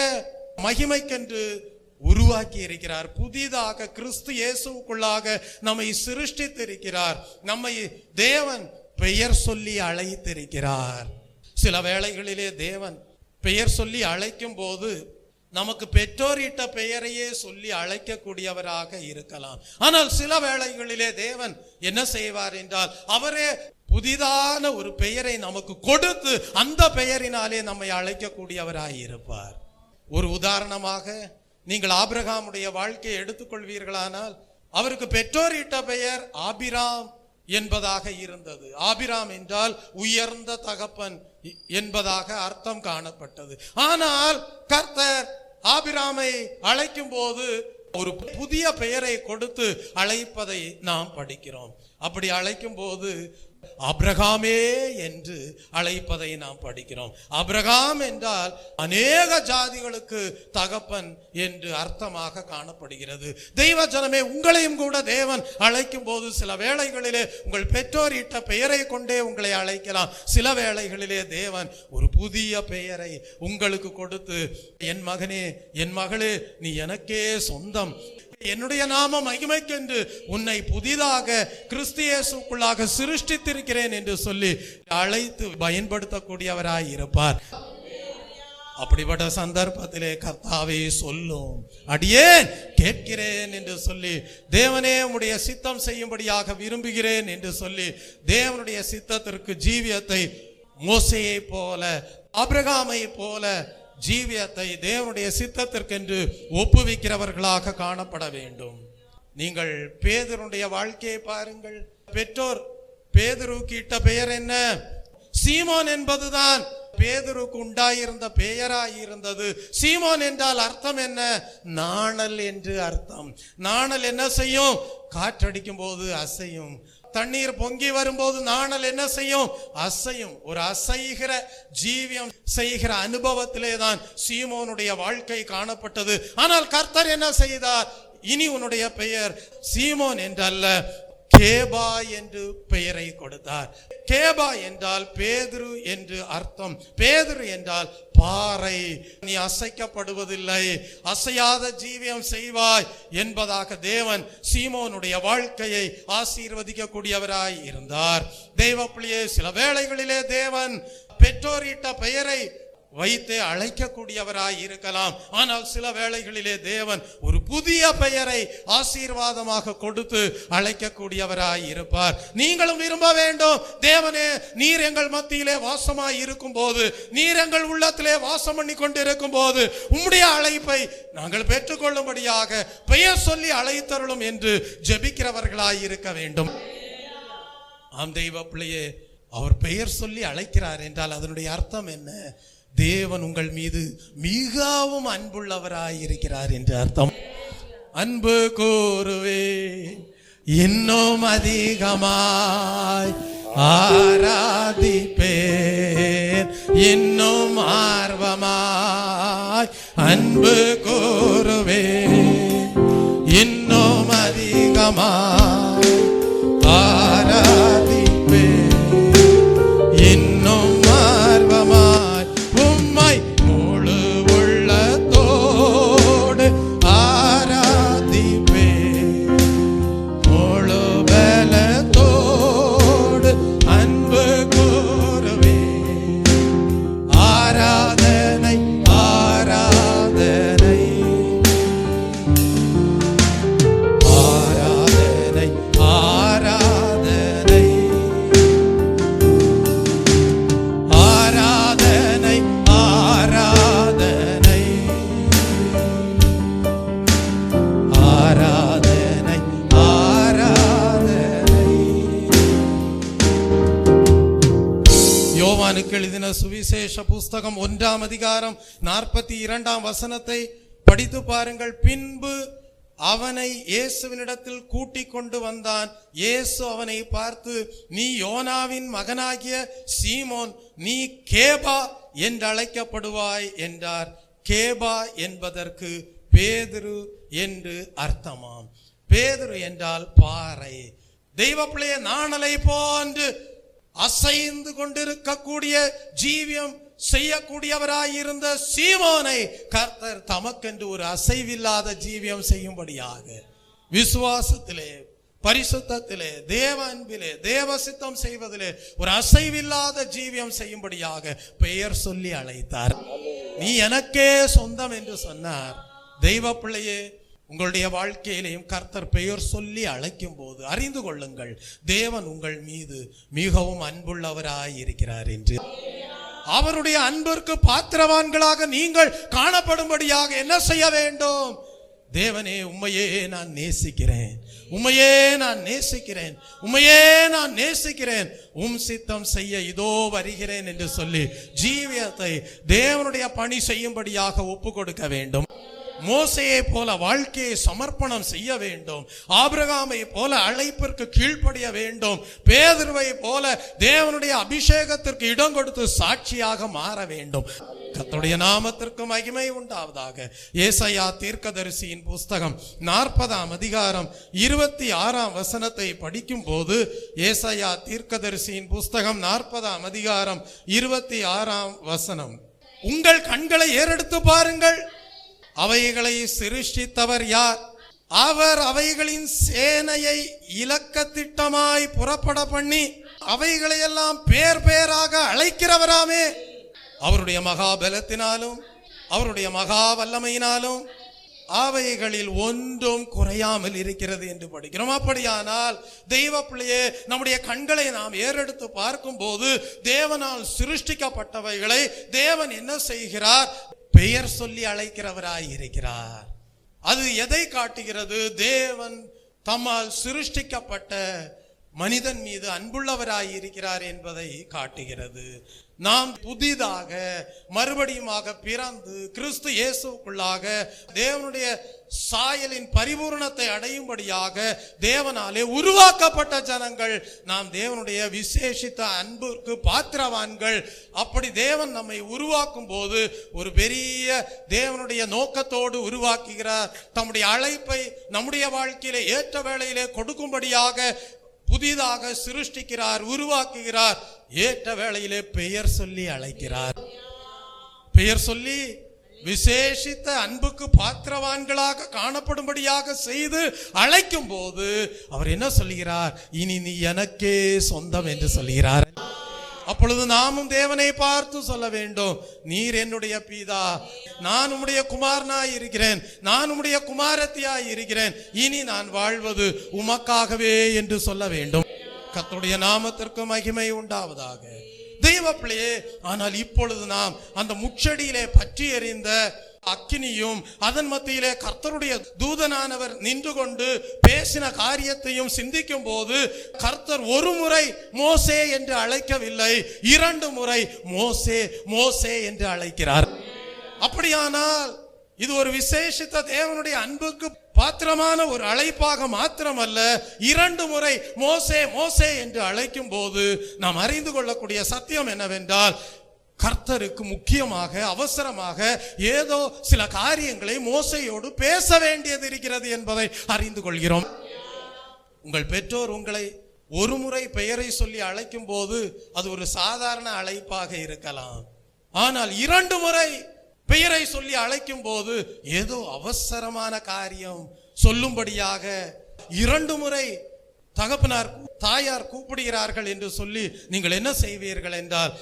Speaker 1: மகிமைக்கென்று உருவாக்கி இருக்கிறார். புதிதாக கிறிஸ்து இயேசுவுக்குள்ளாக நம்மை சிருஷ்டித்திருக்கிறார். நம்மை தேவன் பெயர் சொல்லி அழைத்திருக்கிறார். சில வேளைகளிலே தேவன் பெயர் சொல்லி அழைக்கும் போது நமக்கு பெற்றோரிட்ட பெயரையே சொல்லி அழைக்கக்கூடியவராக இருக்கலாம். ஆனால் சில வேளைகளிலே தேவன் என்ன செய்வார் என்றால், அவரே புதிதான ஒரு பெயரை நமக்கு கொடுத்து அந்த பெயரினாலே நம்மை அழைக்கக்கூடியவராய் இருப்பார். ஒரு உதாரணமாக நீங்கள் ஆபிரகாமுடைய வாழ்க்கையை எடுத்துக்கொள்வீர்களானால், அவருக்கு பெற்றோரிட்ட பெயர் ஆபிராம் என்பதாக இருந்தது. ஆபிராம் என்றால் உயர்ந்த தகப்பன் என்பதாக அர்த்தம் காணப்பட்டது. ஆனால் கர்த்தர் ஆபிராமை அழைக்கும் போது ஒரு புதிய பெயரை கொடுத்து அழைப்பதை நாம் படிக்கிறோம். அப்படி அழைக்கும் போது ஆபிரகாமே என்று அழைப்பதை நாம் படிக்கிறோம். ஆபிரகாம் என்றால் அநேக ஜாதிகளுக்கு தகப்பன் என்று அர்த்தமாக காணப்படுகிறது. தெய்வ ஜனமே, உங்களையும் கூட தேவன் அழைக்கும் போது சில வேளைகளிலே உங்கள் பெற்றோர் இட்ட பெயரை கொண்டே உங்களை அழைக்கலாம். சில வேளைகளிலே தேவன் ஒரு புதிய பெயரை உங்களுக்கு கொடுத்து, என் மகனே, என் மகளே, நீ எனக்கே சொந்தம், என்னுடைய நாம மகிமைக்கென்று உன்னை புதிதாக கிறிஸ்து இயேசுவுக்குள்ளாக சிருஷ்டித்திருக்கிறேன் என்று சொல்லி அழைத்து பயன்படுத்தக்கூடியவராய் இருப்பார். அப்படிப்பட்ட சந்தர்ப்பத்திலே கர்த்தாவே சொல்லும், அடியேன் கேட்கிறேன் என்று சொல்லி, தேவனே உம்முடைய சித்தம் செய்யும்படியாக விரும்புகிறேன் என்று சொல்லி தேவனுடைய சித்தத்திற்கு ஜீவியத்தை மோசேயை போல, ஆபிரகாமை போல ஜீவியத்தை தேவனுடைய சித்தத்திற்கென்று ஒப்புவிக்கிறவர்களாக காணப்பட வேண்டும். நீங்கள் பேதுருடைய வாழ்க்கையை பாருங்கள். பெற்றோர் பேதுருக்கு இட்ட பெயர் என்ன? சீமோன் என்பதுதான் பேதுருக்கு உண்டாயிருந்த பெயராயிருந்தது. சீமோன் என்றால் அர்த்தம் என்ன? நாணல் என்று அர்த்தம். நாணல் என்ன செய்யும்? காற்றடிக்கும் போது அசையும். தண்ணீர் பொங்கி வரும்போது நாணல் என்ன செய்யும்? அசையும். ஒரு அசைகிற ஜீவியம் செய்கிற அனுபவத்திலே தான் சீமோனுடைய வாழ்க்கை காணப்பட்டது. ஆனால் கர்த்தர் என்ன செய்தார்? இனி உன்னுடைய பெயர் சீமோன் என்றல்ல, கேபா என்று பெயரை கொடுத்தார். கேபா என்றால் பேதுரு என்று அர்த்தம். பேதுரு என்றால் பாறை. நீ அசைக்கப்படுவதில்லை, அசையாத ஜீவியம் செய்வாய் என்பதாக தேவன் சீமோனுடைய வாழ்க்கையை ஆசீர்வதிக்க கூடியவராய் இருந்தார். தெய்வ பிள்ளையே, சில வேளைகளிலே தேவன் பெற்றோரிட்ட பெயரை வைத்து அழைக்கக்கூடியவராய் இருக்கலாம். ஆனால் சில வேளைகளிலே தேவன் ஒரு புதிய பெயரை ஆசீர்வாதமாக கொடுத்து அழைக்கக்கூடியவராய் இருப்பார். நீங்களும் விரும்ப வேண்டும், தேவனே, நீர் எங்கள் மத்தியிலே வாசமாய் இருக்கும் போது, நீர் எங்கள் உள்ளத்திலே வாசம் பண்ணி கொண்டிருக்கும் போது உம்முடைய அழைப்பை நாங்கள் பெற்றுக்கொள்ளும்படியாக பெயர் சொல்லி அழைத்தருளும் என்று ஜெபிக்கிறவர்களாய் இருக்க வேண்டும். ஆம் தெய்வ பிள்ளையே, அவர் பெயர் சொல்லி அழைக்கிறார் என்றால் அதனுடைய அர்த்தம் என்ன? தேவன் உங்கள் மீது மிகவும் அன்புள்ளவராய் இருக்கிறார் என்று அர்த்தம். அன்பு கூறுவேன், இன்னும் அதிகமாய் ஆராதிப்பேன், இன்னும் ஆர்வமாய் அன்பு கூறுவேன், இன்னும் அதிகமாய் ஆராதிப்பேன், இன்னும் ஆர்வமாய் உம்மை முழு உள்ளத்தோடு ஆராதிப்பேன், முழு பலத்தோடு அன்பு கூறுவேன். ஆராதனை ஆராதனை ஆராதனை சுவிசேஷ புஸ்தகம் 1ஆம் அதிகாரம் 42ஆம் வசனத்தை படித்து பாருங்கள். பின்பு அவனை இயேசுவினிடத்தில் கூட்டிக் கொண்டு வந்தான். இயேசு அவனை பார்த்து, நீ யோனாவின் மகனாகிய சீமோன், நீ கேபா என்று அழைக்கப்படுவாய் என்றார். கேபா என்பதற்கு பேதுரு என்று அர்த்தமாம். பேதுரு என்றால் பாறை. தெய்வ பிள்ளைய நாணலை போன்று அசைந்து கொண்டிருக்கக்கூடிய ஜீவியம் செய்யக்கூடியவராயிருந்த சீமோனை கர்த்தர் தமக்கென்று ஒரு அசைவில்லாத ஜீவியம் செய்யும்படியாக விசுவாசத்திலே, பரிசுத்தத்திலே, தேவ அன்பிலே, தேவ சித்தம் செய்வதிலே ஒரு அசைவில்லாத ஜீவியம் செய்யும்படியாக பெயர் சொல்லி அழைத்தார். நீ எனக்கே சொந்தம் என்று சொன்னார். தெய்வ பிள்ளையே, உங்களுடைய வாழ்க்கையிலையும் கர்த்தர் பெயர் சொல்லி அழைக்கும் போது அறிந்து கொள்ளுங்கள், தேவன் உங்கள் மீது மிகவும் அன்புள்ளவராய் இருக்கிறார் என்று. அவருடைய அன்பிற்கு பாத்திரவான்களாக நீங்கள் காணப்படும்படியாக என்ன செய்ய வேண்டும்? தேவனே, உம்மையே நான் நேசிக்கிறேன், உம்மையே நான் நேசிக்கிறேன், உம்மையே நான் நேசிக்கிறேன், உம் சித்தம் செய்ய இதோ வருகிறேன் என்று சொல்லி ஜீவியத்தை தேவனுடைய பணி செய்யும்படியாக ஒப்பு கொடுக்க வேண்டும். மோசையை போல வாழ்க்கையை சமர்ப்பணம் செய்ய வேண்டும். ஆபிரகாமை போல அழைப்பிற்கு கீழ்ப்படிய வேண்டும். பேதுருவை போல தேவனுடைய அபிஷேகத்திற்கு இடம் கொடுத்து சாட்சியாக மாற வேண்டும். கர்த்தருடைய நாமத்திற்கு மகிமை உண்டாவதாக. ஏசாயா தீர்க்கதரிசியின் புஸ்தகம் 40ஆம் அதிகாரம் 26ஆம் வசனத்தை படிக்கும் போது, ஏசாயா தீர்க்கதரிசியின் புஸ்தகம் 40ஆம் அதிகாரம் 26ஆம் வசனம், உங்கள் கண்களை ஏறெடுத்து பாருங்கள், அவைகளை சிருஷ்டித்தவர் யார்? அவர் அவைகளின் சேனையை இலக்கத்திட்டமாய் புறப்பட பண்ணி அவைகளையெல்லாம் பேர் பேராக அழைக்கிறவராமே. அவருடைய மகாபலத்தினாலும் அவருடைய மகா வல்லமையினாலும் அவைகளில் ஒன்றும் குறையாமல் இருக்கிறது என்று படிக்கிறோம். அப்படியானால் தெய்வ பிள்ளையே, நம்முடைய கண்களை நாம் ஏறெடுத்து பார்க்கும் போது தேவனால் சிருஷ்டிக்கப்பட்டவைகளை தேவன் என்ன செய்கிறார்? பெயர் சொல்லி அழைக்கிறவராய் இருக்கிறார். அது எதை காட்டுகிறது? தேவன் தம்மால் சிருஷ்டிக்கப்பட்ட மனிதன் மீது அன்புள்ளவராய் இருக்கிறார் என்பதை காட்டுகிறது. நாம் புதிதாக மறுபடியுமாக பிறந்து கிறிஸ்து இயேசுக்குள்ளாக தேவனுடைய சாயலின் பரிபூரணத்தை அடையும்படியாக தேவனாலே உருவாக்கப்பட்ட ஜனங்கள். நாம் தேவனுடைய விசேஷித்த அன்பிற்கு பாத்திரவான்கள். அப்படி தேவன் நம்மை உருவாக்கும் போது ஒரு பெரிய தேவனுடைய நோக்கத்தோடு உருவாக்குகிறார். தம்முடைய அழைப்பை நம்முடைய வாழ்க்கையிலே ஏற்ற வேளையிலே கொடுக்கும்படியாக புதிதாக சிருஷ்டிக்கிறார், உருவாக்குகிறார். ஏற்ற வேளையிலே பெயர் சொல்லி அழைக்கிறார். பெயர் சொல்லி விசேஷித்த அன்புக்கு பாத்திரவான்களாக காணப்படும்படியாக செய்து அழைக்கும் போது அவர் என்ன சொல்கிறார்? இனி நீ எனக்கே சொந்தம் என்று சொல்கிறார். அப்பொழுது நாமும் தேவனை பார்த்து சொல்ல வேண்டும், நீர் என்னுடைய பிதா, நான் உம்முடைய குமாரனாய் இருக்கிறேன், நான் உம்முடைய குமாரத்தியாய் இருக்கிறேன், இனி நான் வாழ்வது உமக்காகவே என்று சொல்ல வேண்டும். கர்த்தருடைய நாமத்திற்கு மகிமை உண்டாவதாக. தெய்வ பிள்ளையே, ஆனால் இப்பொழுது நாம் அந்த முச்செடியிலே பற்றி எறிந்த அக்கினியும் அதன் மத்தியிலே கர்த்தருடைய தூதனானவர் நின்று கொண்டு பேசின காரியத்தையும் சிந்திக்கும் போது, கர்த்தர் ஒரு முறை மோசே என்று அழைக்கவில்லை, 2 முறை மோசே மோசே என்று அழைக்கிறார். அப்படியானால் இது ஒரு விசேஷித்த தேவனுடைய அன்புக்கு பாத்திரமான ஒரு அழைப்பாக மாத்திரமல்ல, 2 முறை மோசே மோசே என்று அழைக்கும் போது நாம் அறிந்து கொள்ளக்கூடிய சத்தியம் என்னவென்றால், கர்த்தருக்கு முக்கியமாக அவசரமாக ஏதோ சில காரியங்களை மோசையோடு பேச வேண்டியது இருக்கிறது என்பதை அறிந்து கொள்கிறோம். உங்கள் பெற்றோர் உங்களை ஒரு முறை பெயரை சொல்லி அழைக்கும் போது அது ஒரு சாதாரண அழைப்பாக இருக்கலாம். ஆனால் 2 முறை பெயரை சொல்லி அழைக்கும் போது ஏதோ அவசரமான காரியம் சொல்லும்படியாக 2 முறை தகப்பனார் தாயார் கூப்பிடுகிறார்கள் என்று சொல்லி நீங்கள் என்ன செய்வீர்கள் என்றால்,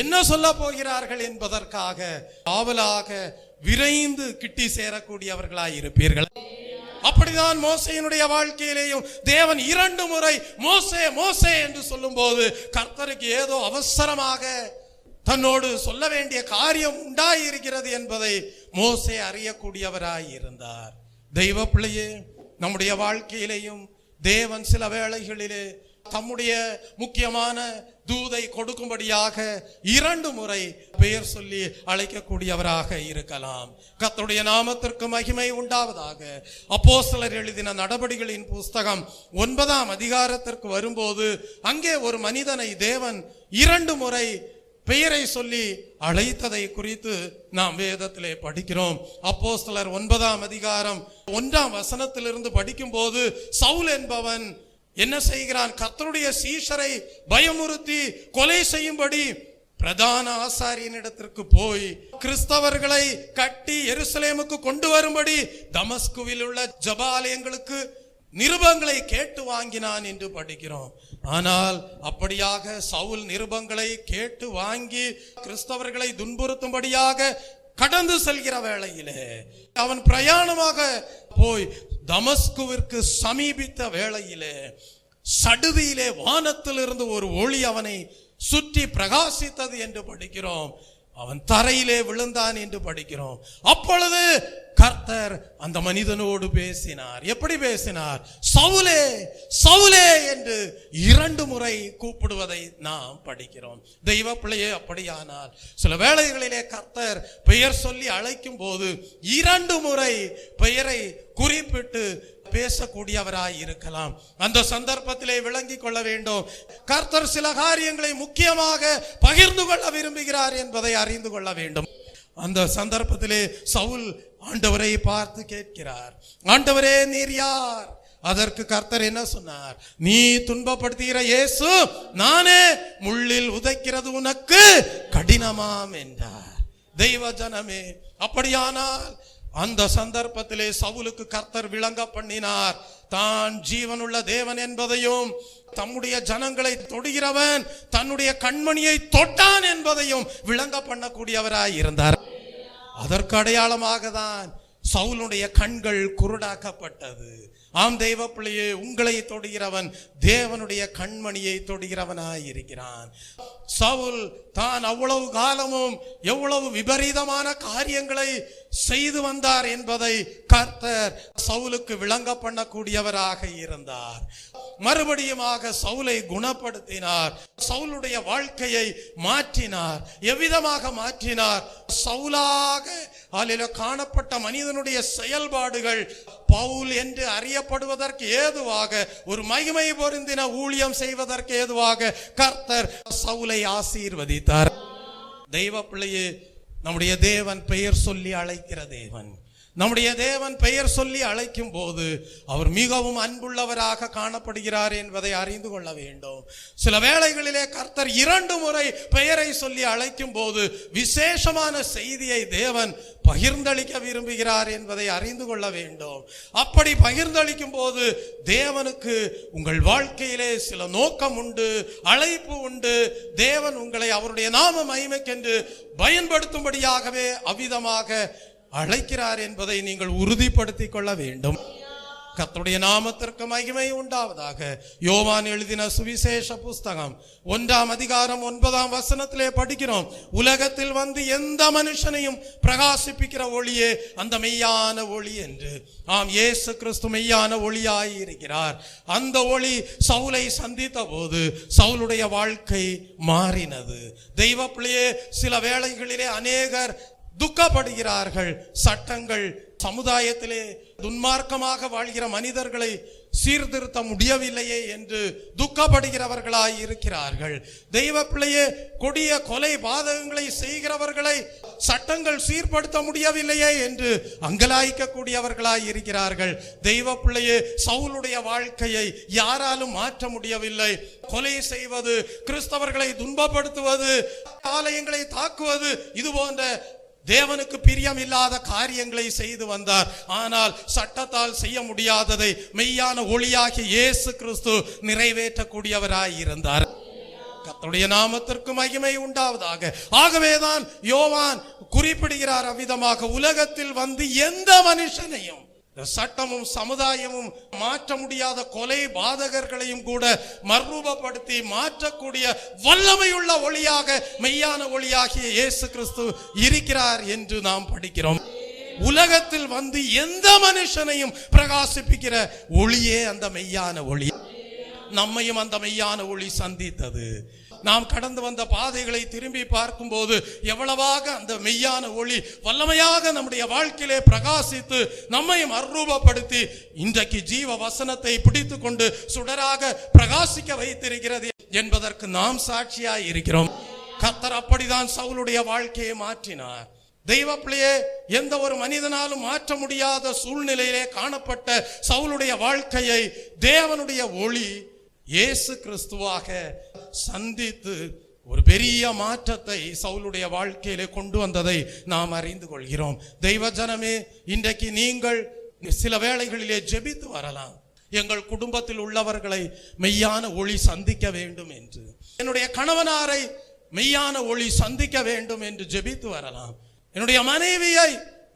Speaker 1: என்ன சொல்ல போகிறார்கள் என்பதற்காக ஆவலாக விரைந்து கிட்டி சேரக்கூடியவர்களாய் இருப்பீர்கள். அப்படிதான் மோசேயினுடைய வாழ்க்கையிலேயும் தேவன் 2 முறை மோசே மோசே என்று சொல்லும் போது கர்த்தருக்கு ஏதோ அவசரமாக தன்னோடு சொல்ல வேண்டிய காரியம் உண்டாயிருக்கிறது என்பதை மோசே அறியக்கூடியவராய் இருந்தார். தெய்வ பிள்ளையே, நம்முடைய வாழ்க்கையிலேயும் தேவன் சில வேளைகளிலே தம்முடைய முக்கியமான தூதை கொடுக்கும்படியாக 2 முறை பெயர் சொல்லி அழைக்கக்கூடியவராக இருக்கலாம். கர்த்தருடைய நாமத்திற்கு மகிமை உண்டாவதாக. அப்போஸ்தலர் எழுதின நடபடிகளின் புஸ்தகம் 9ஆம் அதிகாரத்திற்கு வரும்போது அங்கே ஒரு மனிதனை தேவன் 2 முறை பெயரை சொல்லி அழைத்ததை குறித்து நாம் வேதத்திலே படிக்கிறோம். அப்போஸ்தலர் 9ஆம் அதிகாரம் 1ஆம் வசனத்திலிருந்து படிக்கும் போது சவுல் என்பவன் என்ன செய்கிறான்? கர்த்தருடைய சீஷரை பயமுறுத்தி கொலை செய்யும்படி பிரதான ஆசாரியனிடத்திற்கு போய் கிறிஸ்தவர்களை கட்டி எருசலேமுக்கு கொண்டு வரும்படி தமஸ்குவில் உள்ள ஜெபாலயங்களுக்கு நிருபங்களை கேட்டு வாங்கினான் என்று படிக்கிறோம். ஆனால் அப்படியாக சவுல் நிருபங்களை கேட்டு வாங்கி கிறிஸ்தவர்களை துன்புறுத்தும்படியாக கடந்து செல்கிற வேளையிலே அவன் பிரயாணமாக போய் தமஸ்குவிற்கு சமீபித்த வேளையிலே சடுதியிலே வானத்திலிருந்து ஒரு ஒளி அவனை சுற்றி பிரகாசித்தது என்று படிக்கிறோம். அவன் தரையிலே விழுந்தான் என்று படிக்கிறோம். அப்பொழுது கர்த்தர் அந்த மனிதனோடு பேசினார். எப்படி பேசினார்? சவுலே சவுலே என்று 2 முறை கூப்பிடுவதை நாம் படிக்கிறோம். தெய்வ பிள்ளையே, அப்படியானால் சில வேளைகளிலே கர்த்தர் பெயர் சொல்லி அழைக்கும் போது 2 முறை பெயரை குறிப்பிட்டு பேசக்கூடியவராய் இருக்கலாம். அந்த சந்தர்ப்பத்திலே விளங்கிக் கொள்ள வேண்டும். கர்த்தர் சில காரியங்களை முக்கியமாக பகிர்ந்து கொள்ள விரும்புகிறார் என்பதை அறிந்து கொள்ள வேண்டும். அந்த சந்தர்ப்பத்திலே சவுல் ஆண்டவரை பார்த்து கேட்கிறார், ஆண்டவரே நீர் யார்? அதற்கு கர்த்தர் என்ன சொன்னார்? நீ துன்பப்படுத்துகிற இயேசு நானே, முள்ளில் உதைக்கிறது உனக்கு கடினமாம் என்றார். தெய்வ ஜனமே, அப்படியானால் அந்த சந்தர்ப்பத்திலே சவுலுக்கு கர்த்தர் விளங்க பண்ணினார் தான் ஜீவனுள்ள தேவன் என்பதையும், தம்முடைய ஜனங்களை தொடுகிறவன் தன்னுடைய கண்மணியை தொட்டான் என்பதையும் விளங்க பண்ணக்கூடியவராய் இருந்தார். அதற்கு அடையாளமாக தான் சவுலுடைய கண்கள் குருடாக்கப்பட்டது. ஆம் தெய்வ பிள்ளையே, உங்களை தொடுகிறவன் தேவனுடைய கண்மணியை தொடுகிறவனாய் இருக்கிறான். சவுல் தான் அவ்வளவு காலமும் எவ்வளவு விபரீதமான காரியங்களை செய்து வந்தார் என்பதை கர்த்தர் சவுலுக்கு விளங்க பண்ணக்கூடியவராக இருந்தார். மறுபடியுமாக சவுலை குணப்படுத்தினார். சவுலுடைய வாழ்க்கையை மாற்றினார். எவ்விதமாக மாற்றினார்? சவுலாக அதில் காணப்பட்ட மனிதனுடைய செயல்பாடுகள் பவுல் என்று அறியப்படுவதற்கு ஏதுவாக, ஒரு மகிமை பொருந்தின ஊழியம் செய்வதற்கு ஏதுவாக கர்த்தர் சவுலை ஆசீர்வதித்தார். தெய்வ பிள்ளையே, நம்முடைய தேவன் பெயர் சொல்லி அழைக்கிற தேவன். நம்முடைய தேவன் பெயர் சொல்லி அழைக்கும் போது அவர் மிகவும் அன்புள்ளவராக காணப்படுகிறார் என்பதை அறிந்து கொள்ள வேண்டும். சில வேளைகளிலே கர்த்தர் 2 முறை பெயரை சொல்லி அழைக்கும் போது விசேஷமான செய்தியை தேவன் பகிர்ந்தளிக்க விரும்புகிறார் என்பதை அறிந்து கொள்ள வேண்டும். அப்படி பகிர்ந்தளிக்கும் போது தேவனுக்கு உங்கள் வாழ்க்கையிலே சில நோக்கம் உண்டு, அழைப்பு உண்டு. தேவன் உங்களை அவருடைய நாம மகிமைக்கென்று பயன்படுத்தும்படியாகவே அவ்விதமாக அழைக்கிறார் என்பதை நீங்கள் உறுதிப்படுத்திக் கொள்ள வேண்டும். கர்த்தருடைய நாமத்திற்கு மகிமை உண்டாவதாக. யோவான் எழுதின சுவிசேஷ புஸ்தகம் 1ஆம் அதிகாரம் 9ஆம் வசனத்திலே படிக்கிறோம், உலகத்தில் வந்து எந்த மனுஷனையும் பிரகாசிப்பிக்கிற ஒளியே அந்த மெய்யான ஒளி என்று. ஆம், இயேசு கிறிஸ்து மெய்யான ஒளியாய் இருக்கிறார். அந்த ஒளி சவுலை சந்தித்த போது சவுலுடைய வாழ்க்கை மாறினது. தெய்வ பிள்ளையே, சில வேளைகளிலே அநேகர் துக்கப்படுகிறார்கள். சட்டங்கள் சமுதாயத்திலே துன்மார்க்கமாக வாழ்கிற மனிதர்களை சீர்திருத்த முடியவில்லையே என்று துக்கப்படுகிறவர்களாய் இருக்கிறார்கள். தெய்வ பிள்ளையே, கொடிய கொலை பாதகங்களை செய்கிறவர்களை சட்டங்கள் சீர்படுத்த முடியவில்லையே என்று அங்கலாய்க்கக்கூடியவர்களாய் இருக்கிறார்கள். தெய்வ பிள்ளையே, சவுலுடைய வாழ்க்கையை யாராலும் மாற்ற முடியவில்லை. கொலை செய்வது, கிறிஸ்தவர்களை துன்பப்படுத்துவது, ஆலயங்களை தாக்குவது, இது போன்ற தேவனுக்கு பிரியம் இல்லாத காரியங்களை செய்து வந்தார். ஆனால் சட்டத்தால் செய்ய முடியாததை மெய்யான ஒளியாகிய இயேசு கிறிஸ்து நிறைவேற்றக்கூடியவராய் இருந்தார். கர்த்தருடைய நாமத்திற்கு மகிமை உண்டாவதாக. ஆகவேதான் யோவான் குறிப்பிடுகிறார் அவ்விதமாக, உலகத்தில் வந்து எந்த மனுஷனையும், சட்டமும் சமுதாயமும் மாற்ற முடியாத கொலை பாதகர்களையும் கூட மறுரூபப்படுத்தி மாற்றக்கூடிய வல்லமையுள்ள ஒளியாக, மெய்யான ஒளியாகிய இயேசு கிறிஸ்து இருக்கிறார் என்று நாம் படிக்கிறோம். உலகத்தில் வந்து எந்த மனுஷனையும் பிரகாசிப்பிக்கிற ஒளியே அந்த மெய்யான ஒளி. நம்மையும் அந்த மெய்யான ஒளி சந்தித்தது. நாம் கடந்து வந்த பாதைகளை திரும்பி பார்க்கும்போது எவ்வளவாக அந்த மெய்யான ஒளி வல்லமையாக நம்முடைய வாழ்க்கையிலே பிரகாசித்து நம்மையும் அருரூபப்படுத்தி இன்றைக்கு ஜீவ வசனத்தை பிடித்து கொண்டு சுடராக பிரகாசிக்க வைத்திருக்கிறது என்பதற்கு நாம் சாட்சியாய் இருக்கிறோம். கர்த்தர் அப்படிதான் சவுலுடைய வாழ்க்கையை மாற்றினார். தெய்வ பிள்ளையே, எந்த ஒரு மனிதனாலும் மாற்ற முடியாத சூழ்நிலையிலே காணப்பட்ட சவுலுடைய வாழ்க்கையை தேவனுடைய ஒளி இயேசு கிறிஸ்துவாக சந்தித்து ஒரு பெரிய மாற்றத்தை சவுலுடைய வாழ்க்கையிலே கொண்டு வந்ததை நாம் அறிந்து கொள்கிறோம். தெய்வ ஜனமே, இன்றைக்கு நீங்கள் சில வேளைகளிலே ஜெபித்து வரலாம், எங்கள் குடும்பத்தில் உள்ளவர்களை மெய்யான ஒளி சந்திக்க வேண்டும் என்று, என்னுடைய கணவனாரை மெய்யான ஒளி சந்திக்க வேண்டும் என்று ஜெபித்து வரலாம், என்னுடைய மனைவியை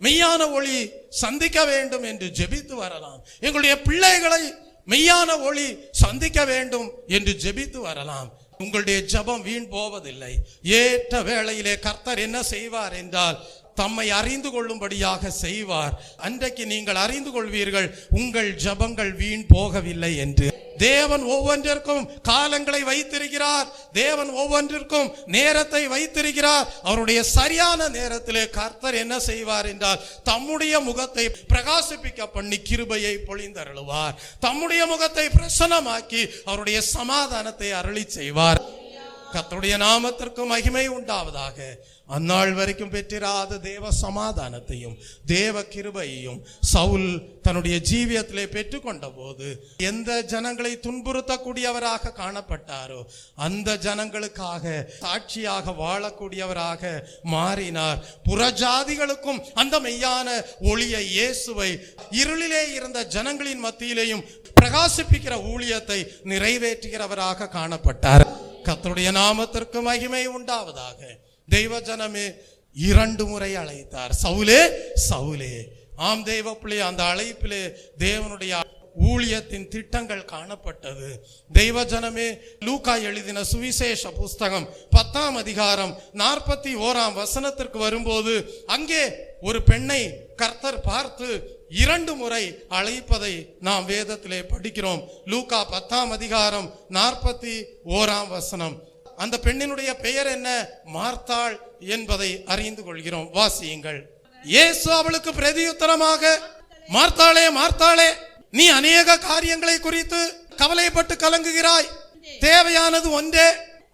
Speaker 1: மெய்யான ஒளி சந்திக்க வேண்டும் என்று ஜெபித்து வரலாம், எங்களுடைய பிள்ளைகளை மெய்யான ஒளி சந்திக்க வேண்டும் என்று ஜெபித்து வரலாம். உங்களுடைய ஜெபம் வீண் போவதில்லை. ஏற்ற வேளையிலே கர்த்தர் என்ன செய்வார் என்றால் தம்மை அறிந்து கொள்ளும்படியாக செய்வார். அன்றைக்கு நீங்கள் அறிந்து கொள்வீர்கள் உங்கள் ஜெபங்கள் வீண் போகவில்லை என்று. தேவன் ஒவ்வொன்றிற்கும் காலங்களை வைத்திருக்கிறார். தேவன் ஒவ்வொன்றிற்கும் நேரத்தை வைத்திருக்கிறார். அவருடைய சரியான நேரத்திலே கர்த்தர் என்ன செய்வார் என்றால் தம்முடைய முகத்தை பிரகாசிப்பிக்க பண்ணி கிருபையை பொழிந்தருளுவார். தம்முடைய முகத்தை பிரசன்னமாக்கி அவருடைய சமாதானத்தை அருளி செய்வார். கர்த்தருடைய நாமத்திற்கு மகிமை உண்டாவதாக. அந்நாள் வரைக்கும் பெற்றிராத தேவ சமாதானத்தையும் தேவ கிருபையையும் சவுல் தன்னுடைய ஜீவியத்திலே பெற்றுக்கொண்ட போது எந்த ஜனங்களை துன்புறுத்தக்கூடியவராக காணப்பட்டாரோ அந்த ஜனங்களுக்காக சாட்சியாக வாழக்கூடியவராக மாறினார். புறஜாதிகளுக்கும் அந்த மெய்யான ஒளியை, இயேசுவை இருளிலே இருந்த ஜனங்களின் மத்தியிலேயும் பிரகாசிப்பிக்கிற ஊழியத்தை நிறைவேற்றுகிறவராக காணப்பட்டார். கர்த்தருடைய நாமத்திற்கு மகிமை உண்டாவதாக. தெய்வ ஜனமே, 2 முறை அழைத்தார், சவுலே சவுலே. ஆம் தெய்வ பிள்ளை, அந்த அழைப்பிலே தேவனுடைய ஊழியத்தின் திட்டங்கள் காணப்பட்டது. தெய்வ ஜனமே, லூக்கா எழுதின சுவிசேஷ புஸ்தகம் 10ஆம் அதிகாரம் 41ஆம் வசனத்திற்கு வரும்போது அங்கே ஒரு பெண்ணை கர்த்தர் பார்த்து 2 முறை அழைப்பதை நாம் வேதத்திலே படிக்கிறோம். லூக்கா 10ஆம் அதிகாரம் 41ஆம் வசனம். அந்த பெண்ணினுடைய பெயர் என்ன? மார்த்தாள் என்பதை அறிந்து கொள்கிறோம். வாசியுங்கள். இயேசு அவளுக்கு பிரதியுத்தரமாக, மார்த்தாளே மார்த்தாளே, நீ அநேக காரியங்களை குறித்து கவலைப்பட்டு கலங்குகிறாய், தேவையானது ஒன்றே.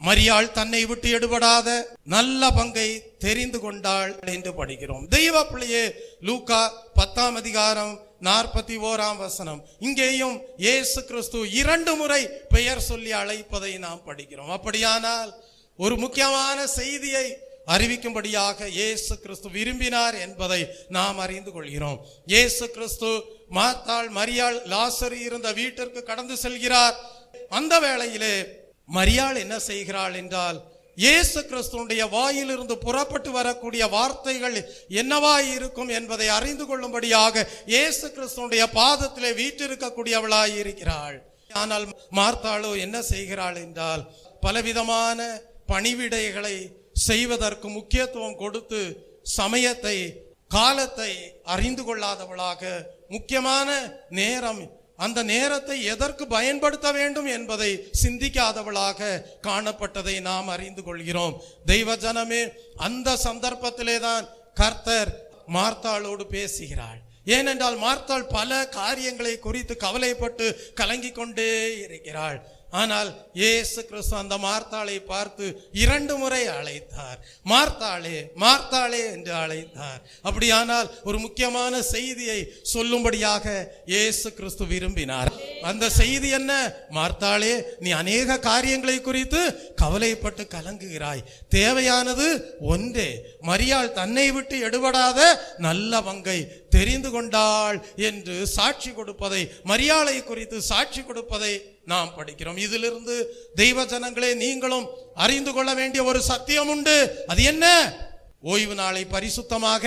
Speaker 1: மரியாள் தன்னை விட்டு எடுபடாத நல்ல பங்கை தெரிந்து கொண்டாள் என்று படிக்கிறோம். தெய்வ பிள்ளையே, லூக்கா 10ஆம் அதிகாரம் 41ஆம் வசனம். இங்கேயும் இயேசு கிறிஸ்து 2 முறை பெயர் சொல்லி அழைப்பதை நாம் படிக்கிறோம். அப்படியானால் ஒரு முக்கியமான செய்தியை அறிவிக்கும்படியாக இயேசு கிறிஸ்து விரும்பினார் என்பதை நாம் அறிந்து கொள்கிறோம். இயேசு கிறிஸ்து மார்த்தாள், மரியாள், லாசரு இருந்த வீட்டிற்கு கடந்து செல்கிறார். அந்த வேளையிலே மரியாள் என்ன செய்கிறாள் என்றால், இயேசு கிறிஸ்துவுடைய வாயிலிருந்து புறப்பட்டு வரக்கூடிய வார்த்தைகள் என்னவாய் இருக்கும் என்பதை அறிந்து கொள்ளும்படியாக இயேசு கிறிஸ்துவுடைய பாதத்திலே வீற்றிருக்கக்கூடியவளாய் இருக்கிறாள். ஆனால் மார்த்தாளோ என்ன செய்கிறாள் என்றால், பலவிதமான பணிவிடைகளை செய்வதற்கு முக்கியத்துவம் கொடுத்து சமயத்தை, காலத்தை அறிந்து கொள்ளாதவளாக, முக்கியமான நேரம், அந்த நேரத்தை எதற்கு பயன்படுத்த வேண்டும் என்பதை சிந்திக்காதவளாக காணப்பட்டதை நாம் அறிந்து கொள்கிறோம். தெய்வ ஜனமே, அந்த சந்தர்ப்பத்திலே தான் கர்த்தர் மார்த்தாளோடு பேசுகிறாள். ஏனென்றால் மார்த்தாள் பல காரியங்களை குறித்து கவலைப்பட்டு கலங்கி கொண்டே இருக்கிறாள். ஆனால் இயேசு கிறிஸ்து அந்த மார்த்தாளை பார்த்து 2 முறை அழைத்தார். மார்த்தாளே மார்த்தாளே என்று அழைத்தார். அப்படியானால் ஒரு முக்கியமான செய்தியை சொல்லும்படியாக இயேசு கிறிஸ்து விரும்பினார். அந்த செய்தி என்ன? மார்த்தாளே, நீ அநேக காரியங்களை குறித்து கவலைப்பட்டு கலங்குகிறாய், தேவையானது ஒன்றே. மரியாள் தன்னை விட்டு எடுபடாத நல்ல பங்கை தெரிந்து கொண்டாள் என்று சாட்சி கொடுப்பதை, மரியாளை குறித்து சாட்சி கொடுப்பதை நாம் படிக்கிறோம். இதிலிருந்து தெய்வ ஜனங்களே, நீங்களும் அறிந்து கொள்ள வேண்டிய ஒரு சத்தியம் உண்டு. அது என்ன? ஓய்வு நாளை பரிசுத்தமாக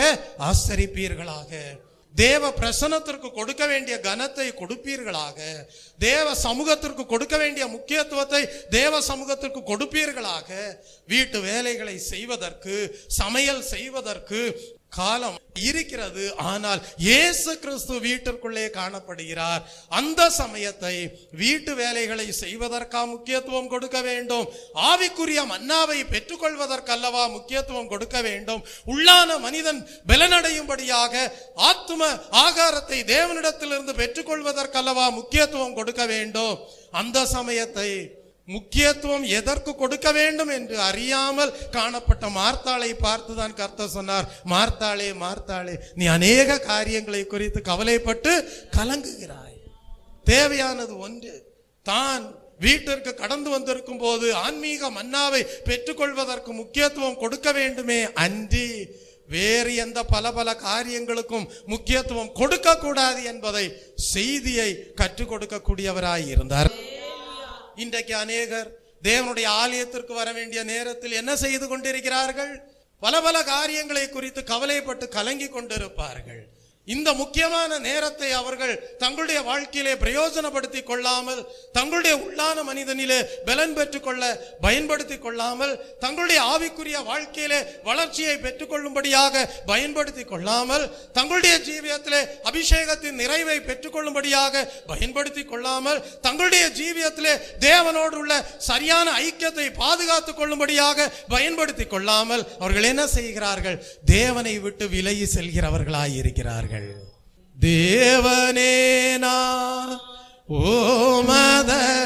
Speaker 1: ஆசரிப்பீர்களாக, தேவ பிரசன்னத்திற்கு கொடுக்க வேண்டிய கனத்தை கொடுப்பீர்களாக, தேவ சமூகத்திற்கு கொடுக்க வேண்டிய முக்கியத்துவத்தை தேவ சமூகத்திற்கு கொடுப்பீர்களாக, வீட்டு வேலைகளை செய்வதற்கு, சமையல் செய்வதற்கு, காலம் இருக்கிறது. ஆனால் இயேசு கிறிஸ்து வீட்டிற்குள்ளே காணப்படுகிறார். அந்த சமயத்தை வீட்டு வேலைகளை செய்வதற்கா முக்கியத்துவம் கொடுக்க வேண்டும்? ஆவிக்குரிய மன்னாவை பெற்றுக்கொள்வதற்கல்லவா முக்கியத்துவம் கொடுக்க வேண்டும்? உள்ளான மனிதன் பலனடையும்படியாக ஆத்தும ஆகாரத்தை தேவனிடத்திலிருந்து பெற்றுக்கொள்வதற்கல்லவா முக்கியத்துவம் கொடுக்க வேண்டும்? அந்த சமயத்தை முக்கியத்துவம் எதற்கு கொடுக்க வேண்டும் என்று அறியாமல் காணப்பட்ட மார்த்தாளை பார்த்துதான் கர்த்தர் சொன்னார், மார்த்தாளே மார்த்தாளே, நீ அநேக காரியங்களை குறித்து கவலைப்பட்டு கலங்குகிறாய். தேவையானது ஒன்று. தான் வீட்டிற்கு கடந்து வந்திருக்கும் போது ஆன்மீக மன்னாவை பெற்றுக்கொள்வதற்கு முக்கியத்துவம் கொடுக்க வேண்டுமே அன்றி வேறு எந்த பல காரியங்களுக்கும் முக்கியத்துவம் கொடுக்க கூடாது என்பதை செய்தியை கற்றுக் கொடுக்கக்கூடியவராய் இருந்தார். இன்றைக்கு அநேகர் தேவனுடைய ஆலயத்திற்கு வர வேண்டிய நேரத்தில் என்ன செய்து கொண்டிருக்கிறார்கள்? பல காரியங்களை குறித்து கவலைப்பட்டு கலங்கி கொண்டிருப்பார்கள். இந்த முக்கியமான நேரத்தை அவர்கள் தங்களுடைய வாழ்க்கையிலே பிரயோஜனப்படுத்தி கொள்ளாமல், தங்களுடைய உள்ளான மனிதனிலே பலன் பெற்றுக்கொள்ள பயன்படுத்தி கொள்ளாமல், தங்களுடைய ஆவிக்குரிய வாழ்க்கையிலே வளர்ச்சியை பெற்றுக்கொள்ளும்படியாக பயன்படுத்தி கொள்ளாமல், தங்களுடைய ஜீவியத்திலே அபிஷேகத்தின் நிறைவை பெற்றுக்கொள்ளும்படியாக பயன்படுத்தி கொள்ளாமல், தங்களுடைய ஜீவியத்திலே தேவனோடு உள்ள சரியான ஐக்கியத்தை பாதுகாத்துக் கொள்ளும்படியாக பயன்படுத்தி கொள்ளாமல் அவர்கள் என்ன செய்கிறார்கள்? தேவனை விட்டு விலகி செல்கிறவர்களாய் இருக்கிறார்கள். தேவனே நான் ஓமதண்டையில்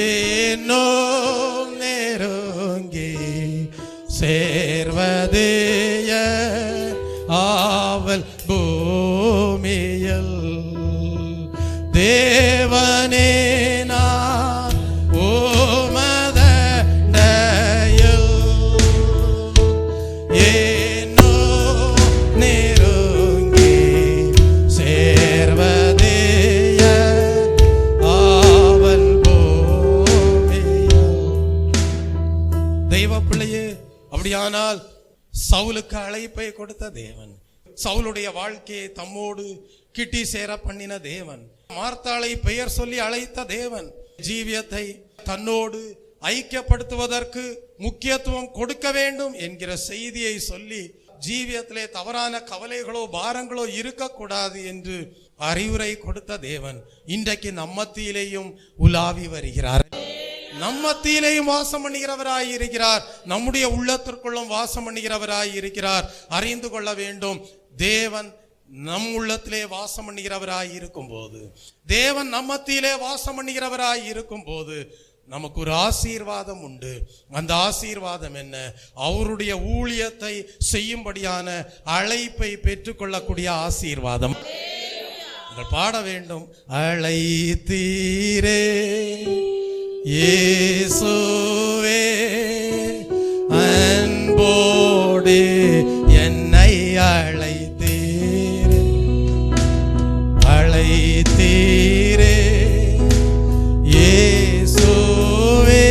Speaker 1: ஏனோ நெருங்கி சேர்வதேய ஆவல் பூமியில் தேவனே நான் ஓமதண்டையில் அப்படியானால் சவுலுக்கு அழைப்பை கொடுத்த தேவன், சவுலுடைய வாழ்க்கையை தம்மோடு கிட்டி சேர பண்ணின தேவன், மார்த்தாளை பெயர் சொல்லி அழைத்த தேவன், ஜீவியத்தை தன்னோடு ஐக்கியப்படுத்துவதற்கு முக்கியத்துவம் கொடுக்க வேண்டும் என்கிற செய்தியை சொல்லி ஜீவியத்திலே தவறான கவலைகளோ பாரங்களோ இருக்கக்கூடாது என்று அறிவுரை கொடுத்த தேவன் இன்றைக்கு நம்மத்திலேயும் உலாவி வருகிறார். நம்மத்திலேயும் வாசம் பண்ணுகிறவராய் இருக்கிறார். நம்முடைய உள்ளத்திற்குள்ளும் வாசம் பண்ணுகிறவராய் இருக்கிறார். அறிந்து கொள்ள வேண்டும், தேவன் நம் உள்ளத்திலே வாசம் பண்ணுகிறவராய் இருக்கும் போது, தேவன் நம்மத்திலே வாசம் பண்ணுகிறவராய் இருக்கும் போது நமக்கு ஒரு ஆசீர்வாதம் உண்டு. அந்த ஆசீர்வாதம் என்ன? அவருடைய ஊழியத்தை செய்யும்படியான அழைப்பை பெற்றுக்கொள்ளக்கூடிய ஆசீர்வாதம். பாட வேண்டும். அழைத்தீரே இயேசுவே அன்போடு என்னை அழைத்தீரே, அழைத்தீரே இயேசுவே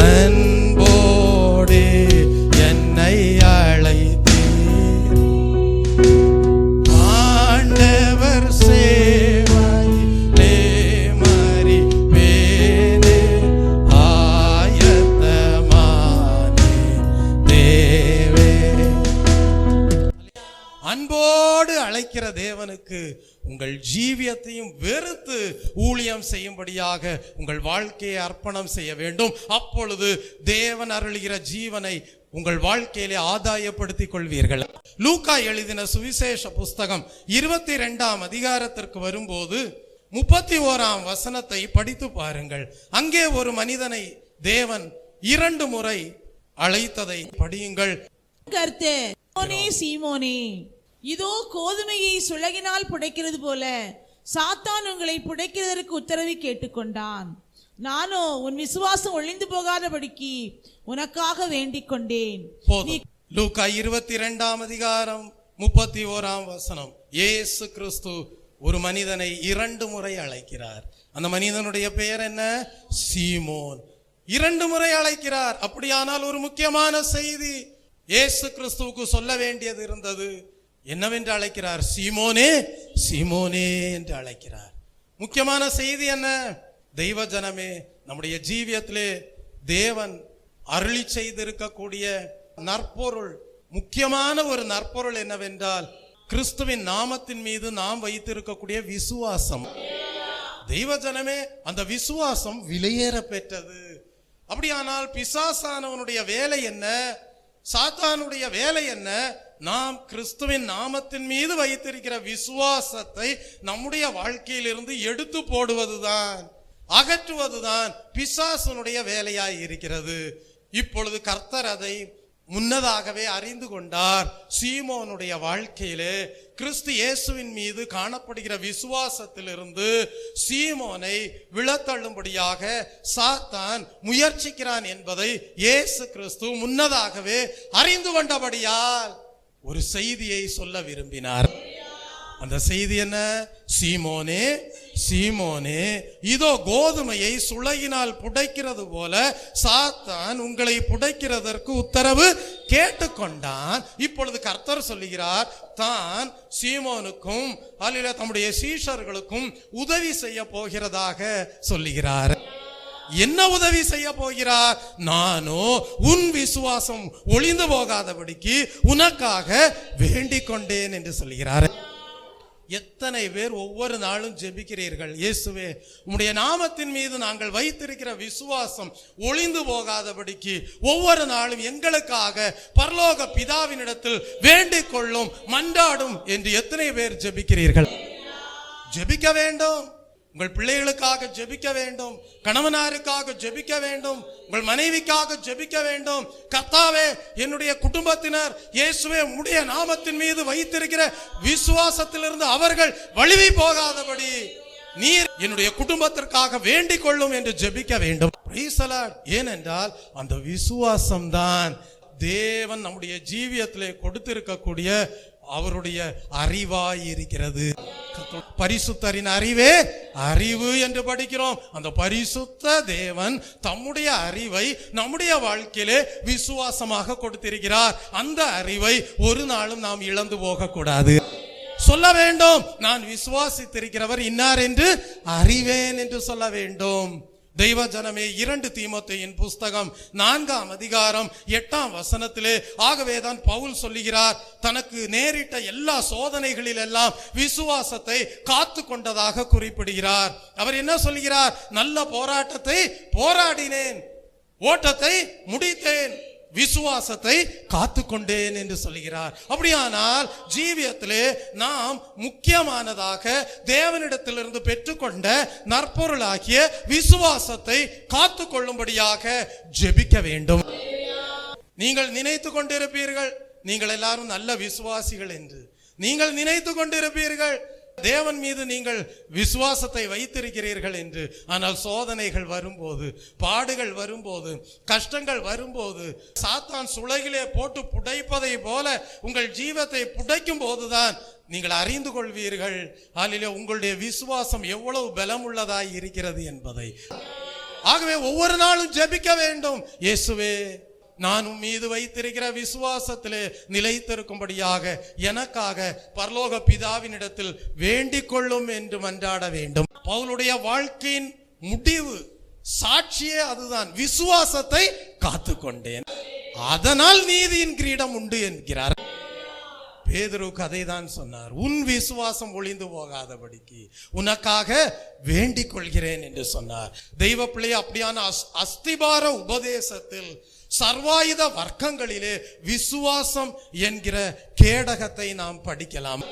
Speaker 1: அன்போடு என்னை அழைத்தீரே, ஆண்டவர் சேவையிலே மரிப்பேனே ஆயத்தமானே தேவே. அன்போடு அழைக்கிற தேவனுக்கு உங்கள் ஜீவியத்தையும் வெறுத்து ஊழியம் செய்யும்படியாக உங்கள் வாழ்க்கையை அர்ப்பணம் செய்ய வேண்டும். அப்பொழுது தேவன் அருளுகிற ஜீவனை உங்கள் வாழ்க்கையிலே ஆதாயப்படுத்திக் கொள்வீர்கள். லூக்கா எழுதின சுவிசேஷ புஸ்தகம் 22ஆம் அதிகாரத்திற்கு வரும்போது 31ஆம் வசனத்தை படித்து பாருங்கள். அங்கே ஒரு மனிதனை தேவன் 2 முறை அழைத்ததை படியுங்கள்.
Speaker 4: கர்த்தர், சீமோனே, இதோ கோதுமையை சுளகினால் புடைக்கிறது போல சாத்தான் உங்களை புடைக்கிறதற்கு உத்தரவை கேட்டுக்கொண்டான். நானோ உன் விசுவாசம் ஒளிந்து போகாதபடிக்கு உனக்காக வேண்டிக் கொண்டேன்.
Speaker 1: லூக்கா 22ஆம் அதிகாரம் 31ஆம் வசனம். இயேசு கிறிஸ்து ஒரு மனிதனை 2 முறை அழைக்கிறார். அந்த மனிதனுடைய பெயர் என்ன? சீமோன். 2 முறை அழைக்கிறார். அப்படியானால் ஒரு முக்கியமான செய்தி இயேசு கிறிஸ்துவுக்கு சொல்ல வேண்டியது இருந்தது. என்னவென்று அழைக்கிறார்? சீமோனே, சீமோனே என்று அழைக்கிறார். முக்கியமான செய்தி என்ன? தெய்வ ஜனமே, நம்முடைய ஜீவியத்திலே தேவன் அருளி செய்திருக்கக்கூடிய நற்பொருள், முக்கியமான ஒரு நற்பொருள் என்னவென்றால் கிறிஸ்துவின் நாமத்தின் மீது நாம் வைத்திருக்கக்கூடிய விசுவாசம். தெய்வ ஜனமே, அந்த விசுவாசம் விலையேற பெற்றது. அப்படியானால் பிசாசானவனுடைய வேலை என்ன, சாத்தானுடைய வேலை என்ன? நாம் கிறிஸ்துவின் நாமத்தின் மீது வைத்திருக்கிற விசுவாசத்தை நம்முடைய வாழ்க்கையிலிருந்து எடுத்து போடுவதுதான், அகற்றுவதுதான் பிசாசனுடைய வேலையாய் இருக்கிறது. இப்பொழுது கர்த்தர் அதை முன்னதாகவே அறிந்து கொண்டார். சீமோனுடைய வாழ்க்கையிலே கிறிஸ்து இயேசுவின் மீது காணப்படுகிற விசுவாசத்திலிருந்து சீமோனை விழத்தள்ளும்படியாக சாத்தான் முயற்சிக்கிறான் என்பதை இயேசு கிறிஸ்து முன்னதாகவே அறிந்து கொண்டபடியால் ஒரு செய்தியை சொல்ல விரும்பினார். அந்த செய்தி என்ன? சீமோனே, சீமோனே, இதோ கோதுமையை சுளையினால் புடைக்கிறது போல சாத்தான் உங்களை புடைக்கிறதற்கு உத்தரவு கேட்டுக்கொண்டான். இப்பொழுது கர்த்தர் சொல்லுகிறார், தான் சீமோனுக்கும் அல்லது தம்முடைய சீஷர்களுக்கும் உதவி செய்ய போகிறதாக சொல்லுகிறார். என்ன உதவி செய்ய போகிறார்? நானோ உன் விசுவாசம் ஒளிந்து போகாதபடிக்கு உனக்காக வேண்டிக் கொண்டேன் என்று சொல்கிறார். எத்தனை பேர் ஒவ்வொரு நாளும் ஜெபிக்கிறீர்கள், இயேசுவே உம்முடைய நாமத்தின் மீது நாங்கள் வைத்திருக்கிற விசுவாசம் ஒளிந்து போகாதபடிக்கு ஒவ்வொரு நாளும் எங்களுக்காக பரலோக பிதாவினிடத்தில் வேண்டிக் கொள்ளும், மன்றாடும் என்று எத்தனை பேர் ஜெபிக்கிறீர்கள்? ஜெபிக்க வேண்டும். உங்கள் பிள்ளைகளுக்காக ஜெபிக்க வேண்டும், கணவனாருக்காக ஜெபிக்க வேண்டும், உங்கள் மனைவிக்காக ஜெபிக்க வேண்டும். கர்த்தாவே, என்னுடைய குடும்பத்தினர் இயேசுவே உம்முடைய நாமத்தின் மீது வைத்திருக்கிற விசுவாசத்திலிருந்து அவர்கள் வழுவி போகாதபடி நீர் என்னுடைய குடும்பத்திற்காக வேண்டிக் கொள்ளும் என்று ஜெபிக்க வேண்டும். Praise the Lord. ஏனென்றால் அந்த விசுவாசம்தான் தேவன் நம்முடைய ஜீவியத்திலே கொடுத்திருக்கக்கூடிய அவருடைய அறிவாய் இருக்கிறது. பரிசுத்தரின் அறிவே அறிவு என்று படிக்கிறோம். அந்த பரிசுத்த தேவன் தம்முடைய அறிவை நம்முடைய வாழ்க்கையிலே விசுவாசமாக கொடுத்திருக்கிறார். அந்த அறிவை ஒரு நாளும் நாம் இழந்து போக கூடாது. சொல்ல வேண்டும், நான் விசுவாசித்திருக்கிறவர் இன்னார் என்று அறிவேன் என்று சொல்ல வேண்டும். தெய்வ ஜனமே, 2 தீமோத்தேயின் புஸ்தகம் 4ஆம் அதிகாரம் 8ஆம் வசனத்திலே ஆகவேதான் பவுல் சொல்லுகிறார், தனக்கு நேரிட்ட எல்லா சோதனைகளில் எல்லாம் விசுவாசத்தை காத்து கொண்டதாக குறிப்பிடுகிறார். அவர் என்ன சொல்கிறார்? நல்ல போராட்டத்தை போராடினேன், ஓட்டத்தை முடித்தேன், விசுவாசத்தை காத்து கொண்டேன் என்று சொல்கிறார். அப்படியானால் ஜீவியத்திலே நாம் முக்கியமானதாக தேவனிடத்திலிருந்து பெற்றுக்கொண்ட நற்பொருளாகிய விசுவாசத்தை காத்து கொள்ளும்படியாக ஜெபிக்க வேண்டும். நீங்கள் நினைத்து கொண்டிருப்பீர்கள் நீங்கள் எல்லாரும் நல்ல விசுவாசிகள் என்று. நீங்கள் நினைத்து கொண்டிருப்பீர்கள் தேவன் மீது நீங்கள் விசுவாசத்தை வைத்திருக்கிறீர்கள் என்று. ஆனால் சோதனைகள் வரும்போது, பாடுகள் வரும்போது, கஷ்டங்கள் வரும்போது, சாத்தான் சுளையிலே போட்டு புடைப்பதை போல உங்கள் ஜீவத்தை புடைக்கும் போதுதான் நீங்கள் அறிந்து கொள்வீர்கள் அதிலே உங்களுடைய விசுவாசம் எவ்வளவு பலமுள்ளதாய் இருக்கிறது என்பதை. ஆகவே ஒவ்வொரு நாளும் ஜெபிக்க வேண்டும். இயேசுவே, நான் உன் மீது வைத்திருக்கிற விசுவாசத்திலே நிலைத்திருக்கும்படியாக எனக்காக பரலோக பிதாவினிடத்தில் வேண்டிக் கொள்ளும் என்று மன்றாட வேண்டும். பவுலுடைய வாழ்க்கையின் முடிவு சாட்சியே அதுதான், விசுவாசத்தை காத்து கொண்டேன், அதனால் நீதியின் கிரீடம் உண்டு என்கிறார். பேதுருக்கு அதை தான் சொன்னார், உன் விசுவாசம் ஒளிந்து போகாதபடிக்கு உனக்காக வேண்டிக் கொள்கிறேன் என்று சொன்னார். தெய்வ பிள்ளை, அப்படியான அஸ்திபார உபதேசத்தில் சர்வாயுத வர்க்கங்களிலே விசுவாசம் என்கிற கேடகத்தை நாம் படிக்கலாம்.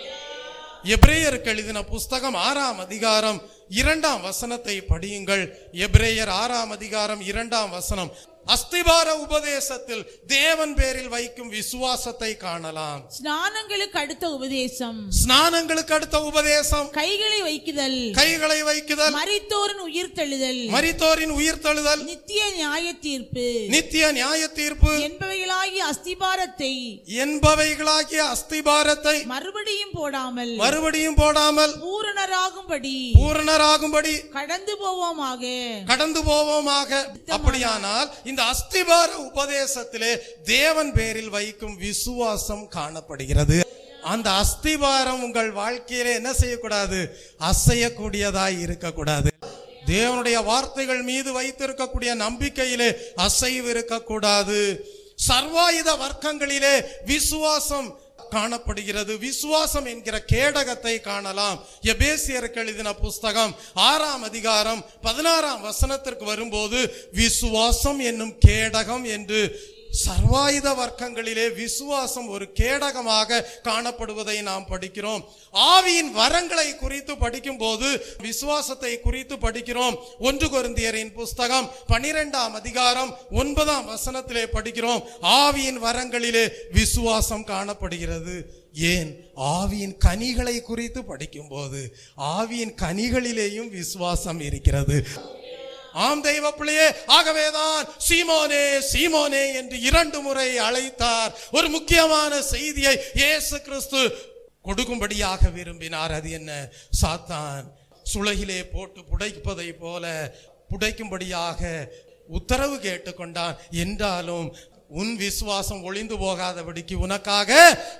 Speaker 1: எபிரேயருக்கு எழுதின புஸ்தகம் 6ஆம் அதிகாரம் 2ஆம் வசனத்தை படியுங்கள். எபிரேயர் 6ஆம் அதிகாரம் 2ஆம் வசனம். அஸ்திபார உபதேசத்தில் தேவன் பேரில் வைக்கும் விசுவாசத்தை காணலாம்.
Speaker 4: ஸ்நானங்களுக்கு அடுத்த உபதேசம்,
Speaker 1: ஸ்நானங்களுக்கு அடுத்த உபதேசம்,
Speaker 4: கைகளை வைக்குதல்,
Speaker 1: கைகளை வைக்குதல்,
Speaker 4: மரித்தோரின் உயிர்த்தெழுதல்,
Speaker 1: மரித்தோரின் உயிர்த்தெழுதல்,
Speaker 4: நித்திய நியாய தீர்ப்பு,
Speaker 1: நித்திய நியாய தீர்ப்பு
Speaker 4: என்பவைகளாகிய
Speaker 1: அஸ்திபாரத்தை
Speaker 4: மறுபடியும்
Speaker 1: போடாமல் பூரணராகும்படி கடந்து போவோமாக. அப்படியானால் இந்த அஸ்திபார உபதேசத்திலே தேவன் பேரில் வைக்கும் விசுவாசம் காணப்படுகிறது. அந்த அஸ்திபாரம் உங்கள் வாழ்க்கையிலே என்ன செய்யக்கூடாது? அசையக்கூடியதாய் இருக்கக்கூடாது. தேவனுடைய வார்த்தைகள் மீது வைத்திருக்கக்கூடிய நம்பிக்கையிலே அசைவு இருக்கக்கூடாது. சர்வாயுத வர்க்கங்களிலே விசுவாசம் காணப்படுகிறது. விசுவாசம் என்கிற கேடகத்தை காணலாம். எபேசியருக்கு எழுதின புஸ்தகம் 6ஆம் அதிகாரம் 16ஆம் வசனத்திற்கு வரும்போது விசுவாசம் என்னும் கேடகம் என்று சர்வாயுத வர்க்கங்களிலே விசுவாசம் ஒரு கேடகமாக காணப்படுவதை நாம் படிக்கிறோம். ஆவியின் வரங்களை குறித்து படிக்கும் போது விசுவாசத்தை குறித்து படிக்கிறோம். 1 கொரிந்தியரின் புஸ்தகம் 12ஆம் அதிகாரம் 9ஆம் வசனத்திலே படிக்கிறோம். ஆவியின் வரங்களிலே விசுவாசம் காணப்படுகிறது. ஏன்? ஆவியின் கனிகளை குறித்து படிக்கும் போது ஆவியின் கனிகளிலேயும் விசுவாசம் இருக்கிறது. ஆம் தெய்வ பிள்ளையே, ஆகவேதான் சீமோனே சீமோனே என்று 2 முறை அழைத்தார். ஒரு முக்கியமான செய்தியை இயேசு கிறிஸ்து கொடுக்கும்படியாக விரும்பினார். அது என்ன? சாத்தான் சுளையிலே போட்டு புடைப்பதை போல புடைக்கும்படியாக உத்தரவு கேட்டுக்கொண்டான். என்றாலும் உன் விசுவாசம் ஒளிந்து போகாதபடிக்கு உனக்காக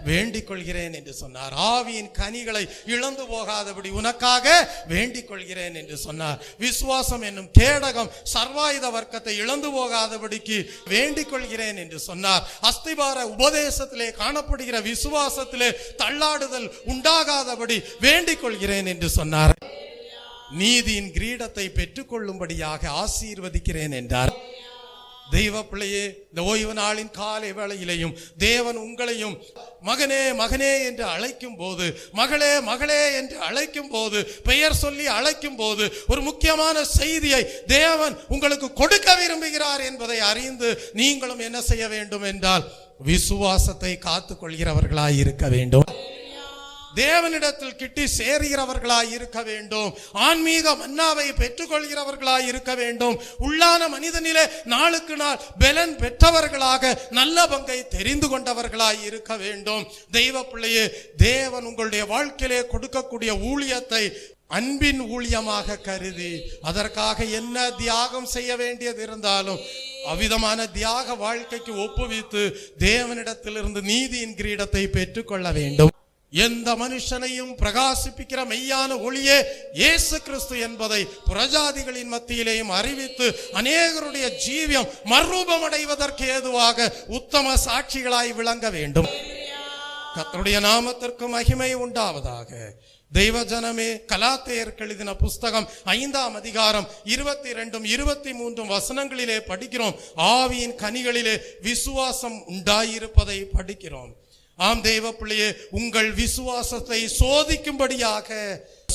Speaker 1: வேண்டிக் கொள்கிறேன் என்று சொன்னார். ஆவியின் கனிகளை இழந்து போகாதபடி உனக்காக வேண்டிக் கொள்கிறேன் என்று சொன்னார். விசுவாசம் என்னும் கேடகம் சர்வாயுத வர்க்கத்தை இழந்து போகாதபடிக்கு வேண்டிக் கொள்கிறேன் என்று சொன்னார். அஸ்திபார உபதேசத்திலே காணப்படுகிற விசுவாசத்திலே தள்ளாடுதல் உண்டாகாதபடி வேண்டிக் கொள்கிறேன் என்று சொன்னார். நீதியின் கிரீடத்தை பெற்றுக் கொள்ளும்படியாக ஆசீர்வதிக்கிறேன் என்றார். தெய்வ பிள்ளையே, இந்த ஓய்வு நாளின் காலை வேளையிலையும் தேவன் உங்களையும் மகனே மகனே என்று அழைக்கும் போது, மகளே மகளே என்று அழைக்கும் போது, பெயர் சொல்லி அழைக்கும் போது ஒரு முக்கியமான செய்தியை தேவன் உங்களுக்கு கொடுக்க விரும்புகிறார் என்பதை அறிந்து நீங்களும் என்ன செய்ய வேண்டும் என்றால் விசுவாசத்தை காத்துக் கொள்கிறவர்களாய் இருக்க வேண்டும். தேவனிடத்தில் கிட்டி சேர்கிறவர்களாய் இருக்க வேண்டும். ஆன்மீக மன்னாவை பெற்றுக் கொள்கிறவர்களாய் இருக்க வேண்டும். உள்ளான மனிதனிலே நாளுக்கு நாள் பலன் பெற்றவர்களாக நல்ல பங்கை தெரிந்து கொண்டவர்களாய் இருக்க வேண்டும். தெய்வ பிள்ளையே, தேவன் உங்களுடைய வாழ்க்கையிலே கொடுக்கக்கூடிய ஊழியத்தை அன்பின் ஊழியமாக கருதி அதற்காக என்ன தியாகம் செய்ய வேண்டியது இருந்தாலும் அவ்விதமான தியாக வாழ்க்கைக்கு ஒப்புவித்து தேவனிடத்திலிருந்து நீதியின் கிரீடத்தை பெற்றுக்கொள்ள வேண்டும். எந்த மனுஷனையும் பிரகாசிப்பிக்கிற மெய்யான ஒளியே இயேசு கிறிஸ்து என்பதை புறஜாதிகளின் மத்தியிலேயும் அறிவித்து அநேகருடைய ஜீவியம் மறுரூபம் அடைவதற்கு ஏதுவாக உத்தம சாட்சிகளாய் விளங்க வேண்டும். கர்த்தருடைய நாமத்திற்கு மகிமை உண்டாவதாக. தெய்வ ஜனமே, கலாத்தியருக்கு எழுதின புஸ்தகம் 5ஆம் அதிகாரம் 22, 23 வசனங்களிலே படிக்கிறோம். ஆவியின் கனிகளிலே விசுவாசம் உண்டாயிருப்பதை படிக்கிறோம். ஆம் தெய்வ பிள்ளையே, உங்கள் விசுவாசத்தை சோதிக்கும்படியாக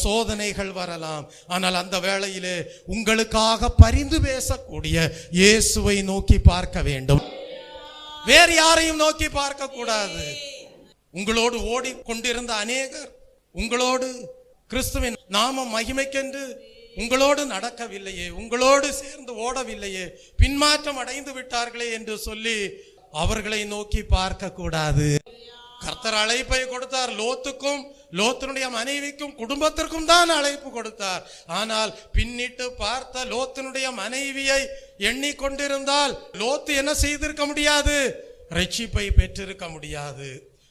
Speaker 1: சோதனைகள் வரலாம். ஆனால் அந்த வேளையிலே உங்களுக்காக பரிந்து பேசக்கூடிய இயேசுவை நோக்கி பார்க்க வேண்டும். வேறு யாரையும் நோக்கி பார்க்க கூடாது. உங்களோடு ஓடிக்கொண்டிருந்த அநேகர் உங்களோடு கிறிஸ்துவின் நாமம் மகிமைக்கென்று உங்களோடு நடக்கவில்லையே, உங்களோடு சேர்ந்து ஓடவில்லையே, பின்மாற்றம் அடைந்து விட்டார்களே என்று சொல்லி அவர்களை நோக்கி பார்க்க கூடாது. கர்த்தர் அழைப்பை கொடுத்தார். லோத்துக்கும் லோத்தினுடைய மனைவிக்கும் குடும்பத்திற்கும் தான் அழைப்பு கொடுத்தார். ஆனால் பின்னிட்டு பார்த்த லோத்தினுடைய மனைவியை எண்ணிக்கொண்டிருந்தால் லோத்து என்ன செய்திருக்க முடியாது? ரட்சிப்பை பெற்றிருக்க முடியாது.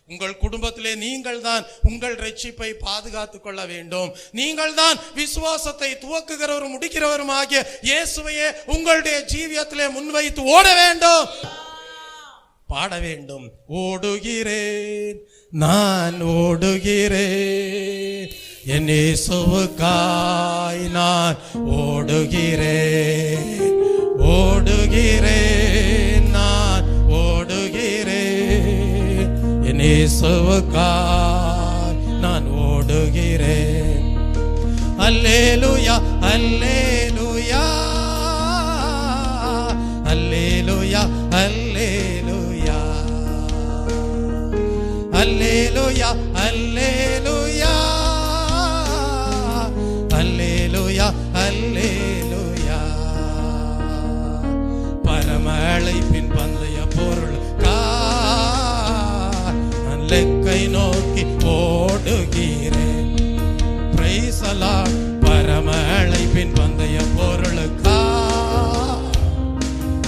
Speaker 1: உங்கள் குடும்பத்திலே நீங்கள் தான் உங்கள் ரட்சிப்பை பாதுகாத்துக் கொள்ள வேண்டும். நீங்கள் தான் விசுவாசத்தை துவக்குகிறவரும் முடிக்கிறவரும் ஆகிய இயேசுவையே உங்களுடைய ஜீவியத்திலே முன்வைத்து ஓட வேண்டும், பாட வேண்டும். ஓடுகிறேன் நான் ஓடுகிறேன், என் இயேசுவுக்காய் நான் ஓடுகிறேன். ஓடுகிறேன் நான் ஓடுகிறேன், என் இயேசுவுக்காய் நான் ஓடுகிறேன். அல்லேலூயா அல்லேலூயா அல்லேலூயா அல்லேலூயா அல்லேலூயா அல்லேலூயா அல்லேலூயா அல்லேலூயா. பரமழைப்பின் பந்தய பொருள் லெக்கை நோக்கி ஓடுகிறேன். Praise the Lord. பரமழைப்பின் பந்தய பொருளுக்கா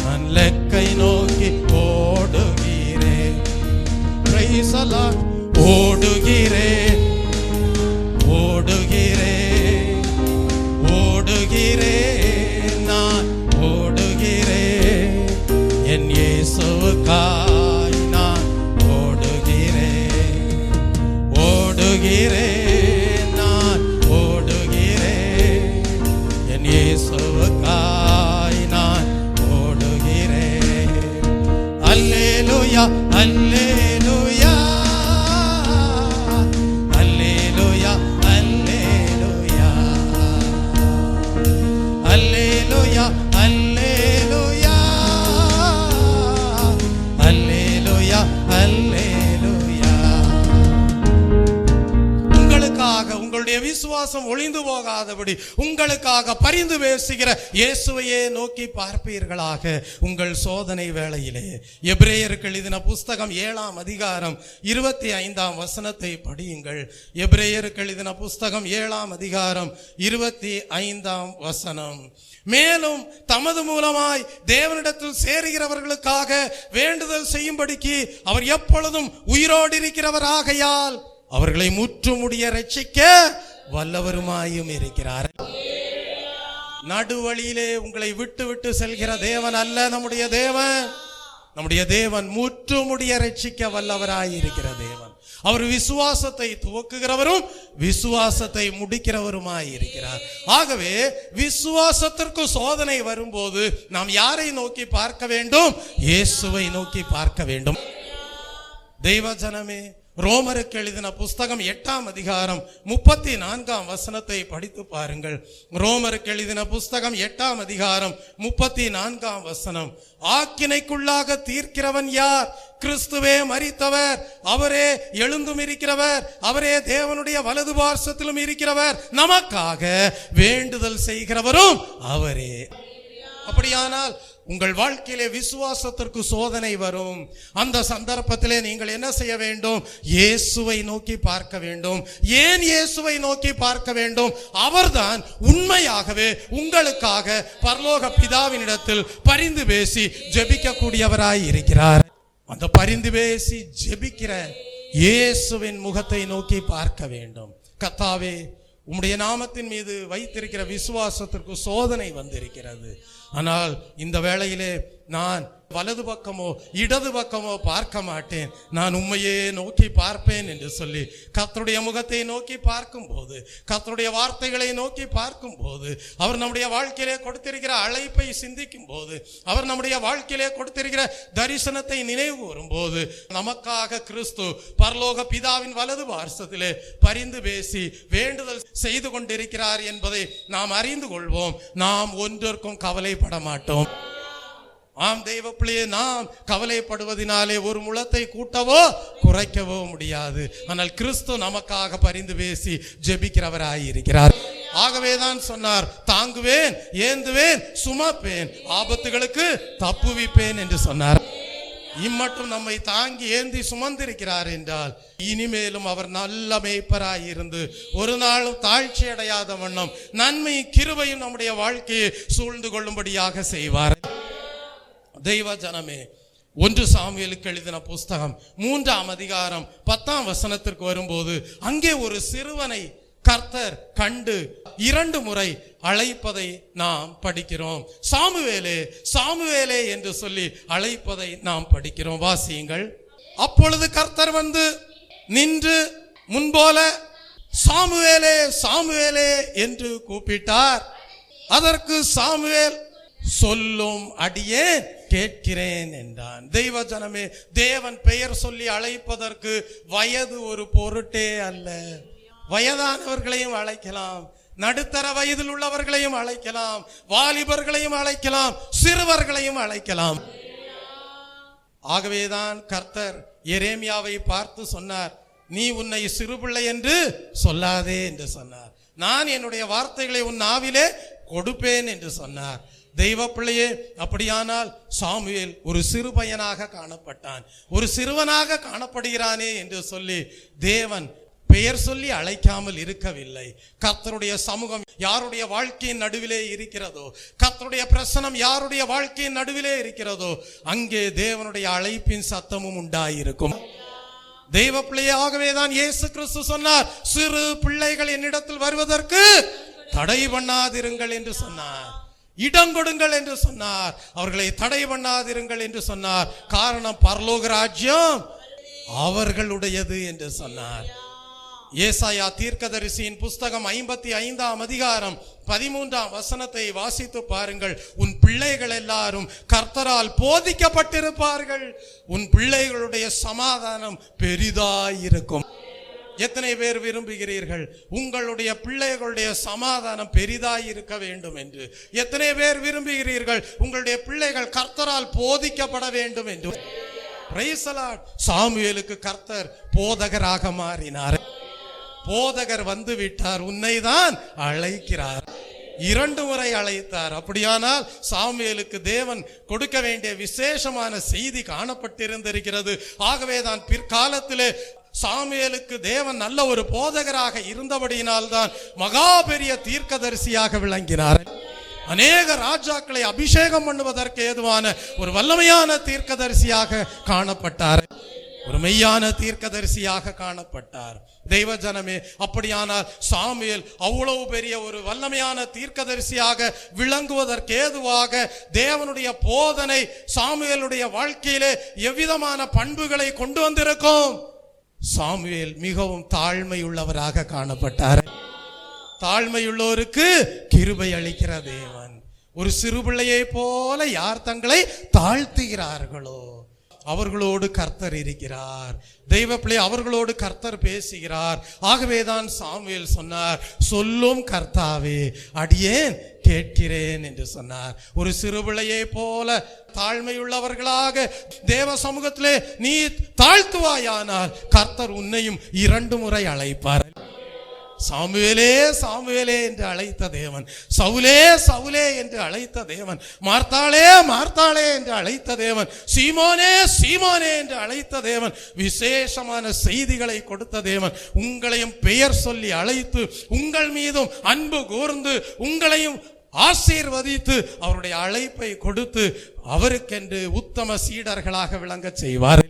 Speaker 1: நான் லெக்கை நோக்கி ஓடுகிறேன். Praise the Lord. ஓடுகிறேன் ஓடுகிறேன் ஓடுகிறேன் அல்லேலூயா அல்லேலூயா அல்லேலூயா அல்லேலூயா அல்லேலூயா அல்லேலூயா அல்லேலூயா. உங்களுக்காக உங்களுடைய விசுவாசம் ஒளிந்து போகாதபடி உங்களுக்காக பரிந்து பேசுகிற இயேசுவையே நோக்கி பார்ப்பீர்களாக. உங்கள் சோதனை வேளையிலே எபிரேயருக்கு எழுதின புஸ்தகம் 7ஆம் அதிகாரம் 25ஆம் வசனத்தை படியுங்கள். எபிரேயருக்கு எழுதின புஸ்தகம் 7ஆம் அதிகாரம் 25ஆம் வசனம். மேலும் தமது மூலமாய் தேவனிடத்தில் சேருகிறவர்களுக்காக வேண்டுதல் செய்யும்படிக்கு அவர் எப்பொழுதும் உயிரோடு இருக்கிறவராகையால் அவர்களை முற்றுமுடிய ரட்சிக்க வல்லவருமாயும் இருக்கிறார். நடுவழியிலே உங்களை விட்டு விட்டு செல்கிற தேவன் அல்ல நம்முடைய தேவன். நம்முடைய தேவன் முற்றுமுடிய ரட்சிக்க வல்லவராய் இருக்கிற தேவன். அவர் விசுவாசத்தை துவக்குகிறவரும் விசுவாசத்தை முடிக்கிறவருமாய் இருக்கிறார். ஆகவே விசுவாசத்திற்கு சோதனை வரும்போது நாம் யாரை நோக்கி பார்க்க வேண்டும்? இயேசுவை நோக்கி பார்க்க வேண்டும். தெய்வ ஜனமே, ரோமருக்கு எழுதின புஸ்தகம் 8ஆம் அதிகாரம் 34ஆம் வசனத்தை படித்து பாருங்கள். ரோமருக்கு எழுதின புஸ்தகம் 8ஆம் அதிகாரம் 34ஆம் வசனம். ஆக்கினைக்குள்ளாக தீர்க்கிறவன் யார்? கிறிஸ்துவே மரித்தவர், அவரே எழுந்தும் இருக்கிறவர், அவரே தேவனுடைய வலது பார்சத்திலும் இருக்கிறவர், நமக்காக வேண்டுதல் செய்கிறவரும் அவரே. அப்படியானால் உங்கள் வாழ்க்கையிலே விசுவாசத்திற்கு சோதனை வரும். அந்த சந்தர்ப்பத்திலே நீங்கள் என்ன செய்ய வேண்டும்? இயேசுவை நோக்கி பார்க்க வேண்டும். ஏன் இயேசுவை நோக்கி பார்க்க வேண்டும்? அவர்தான் உண்மையாகவே உங்களுக்காக பரலோக பிதாவினிடத்தில் பரிந்து பேசி ஜெபிக்க கூடியவராய் இருக்கிறார். அந்த பரிந்து பேசி ஜெபிக்கிற இயேசுவின் முகத்தை நோக்கி பார்க்க வேண்டும். கர்த்தாவே, உம்முடைய நாமத்தின் மீது வைத்திருக்கிற விசுவாசத்திற்கு சோதனை வந்திருக்கிறது. ஆனால் இந்த வேளையிலே நான் வலது பக்கமோ இடது பக்கமோ பார்க்க மாட்டேன், நான் உம்மையே நோக்கி பார்ப்பேன் என்று சொல்லி கர்த்தருடைய முகத்தை நோக்கி பார்க்கும் போது, கர்த்தருடைய வார்த்தைகளை நோக்கி பார்க்கும் போது, அவர் நம்முடைய வாழ்க்கையிலே கொடுத்திருக்கிற அழைப்பை சிந்திக்கும் போது, அவர் நம்முடைய வாழ்க்கையிலே கொடுத்திருக்கிற தரிசனத்தை நினைவு வரும்போது, நமக்காக கிறிஸ்து பரலோக பிதாவின் வலது பார்சத்திலே பரிந்து பேசி வேண்டுதல் செய்து கொண்டிருக்கிறார் என்பதை நாம் அறிந்து கொள்வோம். நாம் ஒன்றிற்கும் கவலைப்பட மாட்டோம். ஆம் தெய்வ பிள்ளையே, நாம் கவலைப்படுவதனாலே ஒரு முழத்தை கூட்டவோ குறைக்கவோ முடியாது. ஆனால் கிறிஸ்து நமக்காக பரிந்து பேசி ஜெபிக்கிறவராயிருக்கிறார். ஆகவேதான் சொன்னார், தாங்குவேன், ஏந்துவேன், சுமப்பேன், ஆபத்துகளுக்கு தப்புவிப்பேன் என்று சொன்னார். இம்மட்டும் நம்மை தாங்கி ஏந்தி சுமந்திருக்கிறார் என்றால் இனிமேலும் அவர் நல்ல மேய்ப்பராய் இருந்து ஒரு நாளும் தாழ்ச்சி அடையாத வண்ணம் நன்மை கிருபையும் நம்முடைய வாழ்க்கையை சூழ்ந்து கொள்ளும்படியாக செய்வார். தெய்வ ஜனமே, 1 சாமுவேலுக்கு எழுதின புஸ்தகம் 3ஆம் அதிகாரம் 10ஆம் வசனத்திற்கு வரும்போது அங்கே ஒரு சிறுவனை கர்த்தர் கண்டு 2 முறை அழைப்பதை நாம் படிக்கிறோம். சாமுவேலே, சாமுவேலே என்று சொல்லி அழைப்பதை நாம் படிக்கிறோம். வாசியுங்கள். அப்பொழுது கர்த்தர் வந்து நின்று முன்போல சாமுவேலே, சாமுவேலே என்று கூப்பிட்டார். அதற்கு சாமுவேல், சொல்லும் அடியேன் கேட்கிறேன் என்றான். தெய்வ ஜனமே, தேவன் பெயர் சொல்லி அழைப்பதற்கு வயது ஒரு பொருட்டே அல்ல. வயதானவர்களையும் அழைக்கலாம், நடுத்தர வயதில் உள்ளவர்களையும் அழைக்கலாம், வாலிபர்களையும் அழைக்கலாம், சிறுவர்களையும் அழைக்கலாம். ஆகவேதான் கர்த்தர் எரேமியாவை பார்த்து சொன்னார், நீ உன்னை சிறுபிள்ளை என்று சொல்லாதே என்று சொன்னார். நான் என்னுடைய வார்த்தைகளை உன் நாவிலே கொடுப்பேன் என்று சொன்னார். தெய்வ பிள்ளையே, அப்படியானால் சாமுவேல் ஒரு சிறு பையனாக காணப்பட்டான், ஒரு சிறுவனாக காணப்படுகிறானே என்று சொல்லி தேவன் பெயர் சொல்லி அழைக்காமல் இருக்கவில்லை. கர்த்தருடைய சமூகம் யாருடைய வாழ்க்கையின் நடுவிலே இருக்கிறதோ, கர்த்தருடைய பிரசனம் யாருடைய வாழ்க்கையின் நடுவிலே இருக்கிறதோ, அங்கே தேவனுடைய அழைப்பின் சத்தமும் உண்டாயிருக்கும். தெய்வ பிள்ளையாகவேதான் இயேசு கிறிஸ்து சொன்னார், சிறு பிள்ளைகள் என்னிடத்தில் வருவதற்கு தடை பண்ணாதிருங்கள் என்று சொன்னார். இடம் கொடுங்கள் என்று சொன்னார், அவர்களை தடை பண்ணாதிருங்கள் என்று சொன்னார். காரணம், பரலோக ராஜ்யம் அவர்களுடையது என்று சொன்னார். ஏசாயா தீர்க்கதரிசியின் புஸ்தகம் 55ஆம் அதிகாரம் 13ஆம் வசனத்தை வாசித்து பாருங்கள். உன் பிள்ளைகள் எல்லாரும் கர்த்தரால் போதிக்கப்பட்டிருப்பார்கள். உன் பிள்ளைகளுடைய சமாதானம் பெரிதாயிருக்கும். எத்தனை பேர் விரும்புகிறீர்கள் உங்களுடைய பிள்ளைகளுடைய சமாதானம் பெரிதாய் இருக்க வேண்டும் என்று? எத்தனை பேர் விரும்புகிறீர்கள் உங்களுடைய பிள்ளைகள் கர்த்தரால் போதிக்கப்பட வேண்டும் என்று? Praise the Lord. சாமுவேலுக்கு கர்த்தர் போதகராக மாறினார். போதகர் வந்து விட்டார், உன்னை தான் அழைக்கிறார். 2 முறை அழைத்தார். அப்படியானால் சாமுவேலுக்கு தேவன் கொடுக்க வேண்டிய விசேஷமான செய்தி காணப்பட்டிருந்திருக்கிறது. ஆகவே தான் பிற்காலத்திலே சாமுவேலுக்கு தேவன் நல்ல ஒரு போதகராக இருந்தபடியினால்தான் மகா பெரிய தீர்க்கதரிசியாக விளங்கினார். அநேக ராஜாக்களை அபிஷேகம் பண்ணுவதற்கு ஏதுவான ஒரு வல்லமையான தீர்க்கதரிசியாக காணப்பட்டார். ஒரு மெய்யான தீர்க்கதரிசியாக காணப்பட்டார். தெய்வ ஜனமே, அப்படியானால் சாமுவேல் அவ்வளவு பெரிய ஒரு வல்லமையான தீர்க்கதரிசியாக விளங்குவதற்கு ஏதுவாக தேவனுடைய போதனை சாமுவேலுடைய வாழ்க்கையிலே எவ்விதமான பண்புகளை கொண்டு வந்திருக்கும்? சாமுவேல் மிகவும் தாழ்மையுள்ளவராக காணப்பட்டார். தாழ்மையுள்ளோருக்கு கிருபை அளிக்கிற தேவன். ஒரு சிறு பிள்ளையை போல யார் தங்களை தாழ்த்துகிறார்களோ அவர்களோடு கர்த்தர் இருக்கிறார். தெய்வ பிள்ளை, அவர்களோடு கர்த்தர் பேசுகிறார். ஆகவேதான் சாமுவேல் சொன்னார், சொல்லும் கர்த்தாவே அடியேன் கேட்கிறேன் என்று சொன்னார். ஒரு சிறு பிள்ளையை போல தாழ்மையுள்ளவர்களாக தேவ சமூகத்திலே நீ தாழ்த்துவாயானால் கர்த்தர் உன்னையும் 2 முறை அழைப்பார். சாமுவேலே சாமுவேலே என்று அழைத்த தேவன், சவுலே சவுலே என்று அழைத்த தேவன், மார்த்தாளே மார்த்தாளே என்று அழைத்த தேவன், சீமோனே சீமோனே என்று அழைத்த தேவன், விசேஷமான செய்திகளை கொடுத்த தேவன், உங்களையும் பெயர் சொல்லி அழைத்து உங்கள் மீதும் அன்பு கூர்ந்து உங்களையும் ஆசீர்வதித்து அவருடைய அழைப்பை கொடுத்து அவருக்கென்று உத்தம சீடர்களாக விளங்க செய்வார்.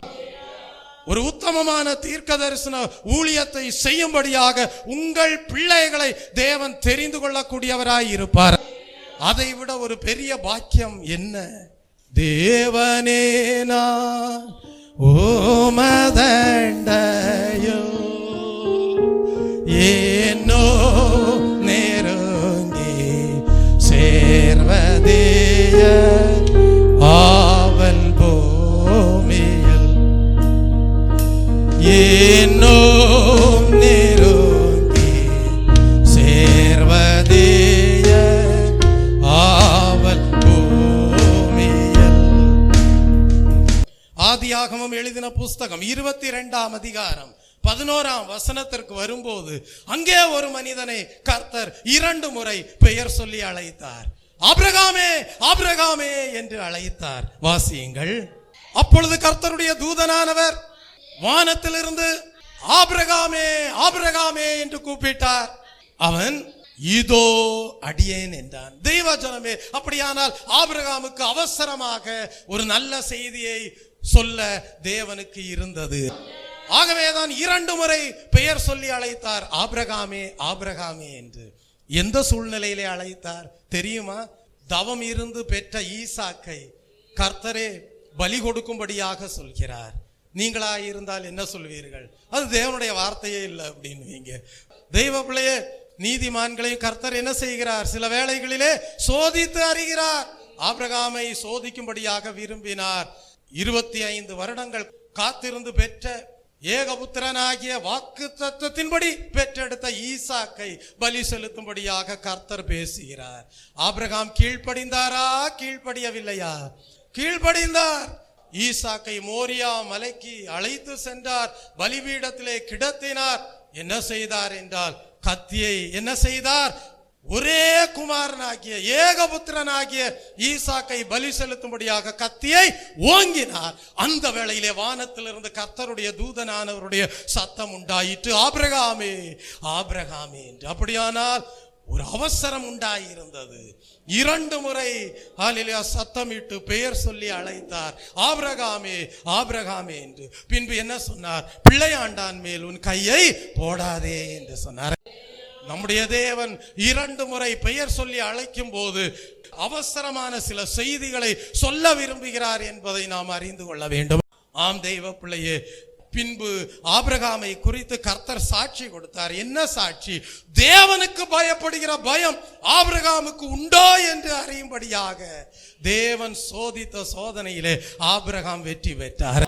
Speaker 1: ஒரு உத்தமமான தீர்க்க தரிசன ஊழியத்தை செய்யும்படியாக உங்கள் பிள்ளைகளை தேவன் தெரிந்து கொள்ளக்கூடியவராய் இருப்பார். அதை விட ஒரு பெரிய பாக்கியம் என்ன? தேவனே நான் ஓமதண்டையோ ஏனோ நெருங்கி சேர்வதேய ஆவல் பூமியில் ஏனோ நெருங்கி சேர்வதேய ஆவல் பூமியில். ஆதியாகமம் எழுதின புஸ்தகம் 22ஆம் அதிகாரம் 11ஆம் வசனத்திற்கு வரும்போது அங்கே ஒரு மனிதனை கர்த்தர் 2 முறை பெயர் சொல்லி அழைத்தார். ஆபிரகாமே ஆபிரகாமே என்று அழைத்தார். வாசியுங்கள். அப்பொழுது கர்த்தருடைய தூதனானவர் வானத்திலிருந்து ஆபிரகாமே ஆபிரகாமே என்று கூப்பிட்டார். அவன் இதோ அடியேன் என்றான். தெய்வ ஜனமே, அப்படியானால் ஆபிரகாமுக்கு அவசரமாக ஒரு நல்ல செய்தியை சொல்ல தேவனுக்கு இருந்தது. ஆகவேதான் 2 முறை பெயர் சொல்லி அழைத்தார், ஆபிரகாமே ஆபிரகாமே என்று. எந்த சூழ்நிலையிலே அழைத்தார் தெரியுமா? தவம் இருந்து பெற்ற ஈசாக்கை கர்த்தரே பலி கொடுக்கும்படியாக சொல்கிறார். நீங்களா இருந்தால் என்ன சொல்வீர்கள்? அது தேவனுடைய வார்த்தையே இல்லை அப்படின்னுவீங்க. தெய்வ பிள்ளையே, நீதிமான்களையும் கர்த்தர் என்ன செய்கிறார்? சில வேளைகளிலே சோதித்து அறிகிறார். ஆபிரகாமை சோதிக்கும்படியாக விரும்பினார். 25 வருடங்கள் காத்திருந்து பெற்ற ஏகபுத்திரனாகிய வாக்கு தத்துவத்தின்படி பெற்றெடுத்த ஈசாக்கை பலி செலுத்தும்படியாக கர்த்தர் பேசுகிறார். ஆபிரகாம் கீழ்ப்படிந்தாரா? கீழ்ப்படியவில்லையா? கீழ்ப்படிந்தார். ஈசாக்கை மோரியா மலைக்கு அழைத்து சென்றார். பலிபீடத்திலே கிடத்தினார். என்ன செய்தார் என்றால் கத்தியை என்ன செய்தார்? ஒரே குமாரனாகிய ஏகபுத்திரனாகிய ஈசாக்கை பலி செலுத்தும்படியாக கத்தியை ஓங்கினார். அந்த வேளையிலே வானத்திலிருந்து கர்த்தருடைய தூதனானவருடைய சத்தம் உண்டாயிற்று, ஆபிரகாமே ஆபிரகாமே என்று. அப்படியானால் ஒரு அவசரம் உண்டாயிருந்தது. 2 முறை ஹல்லேலூயா சத்தமிட்டு பெயர் சொல்லி அழைத்தார், ஆபிரகாமே ஆபிரகாமே என்று. பின்பு என்ன சொன்னார்? பிள்ளையாண்டான் மேல் உன் கையை போடாதே என்று சொன்னார். நம்முடைய தேவன் 2 முறை பெயர் சொல்லி அழைக்கும் போது அவசரமான சில செய்திகளை சொல்ல விரும்புகிறார் என்பதை நாம் அறிந்து கொள்ள வேண்டும். ஆம் தெய்வ பிள்ளையே, பின்பு ஆபிரகாமை குறித்து கர்த்தர் சாட்சி கொடுத்தார். என்ன சாட்சி? தேவனுக்கு பயப்படுகிற பயம் ஆபிரகாமுக்கு உண்டோ என்று அறியும்படியாக தேவன் சோதித்த சோதனையிலே ஆபிரகாம் வெற்றி பெற்றார்.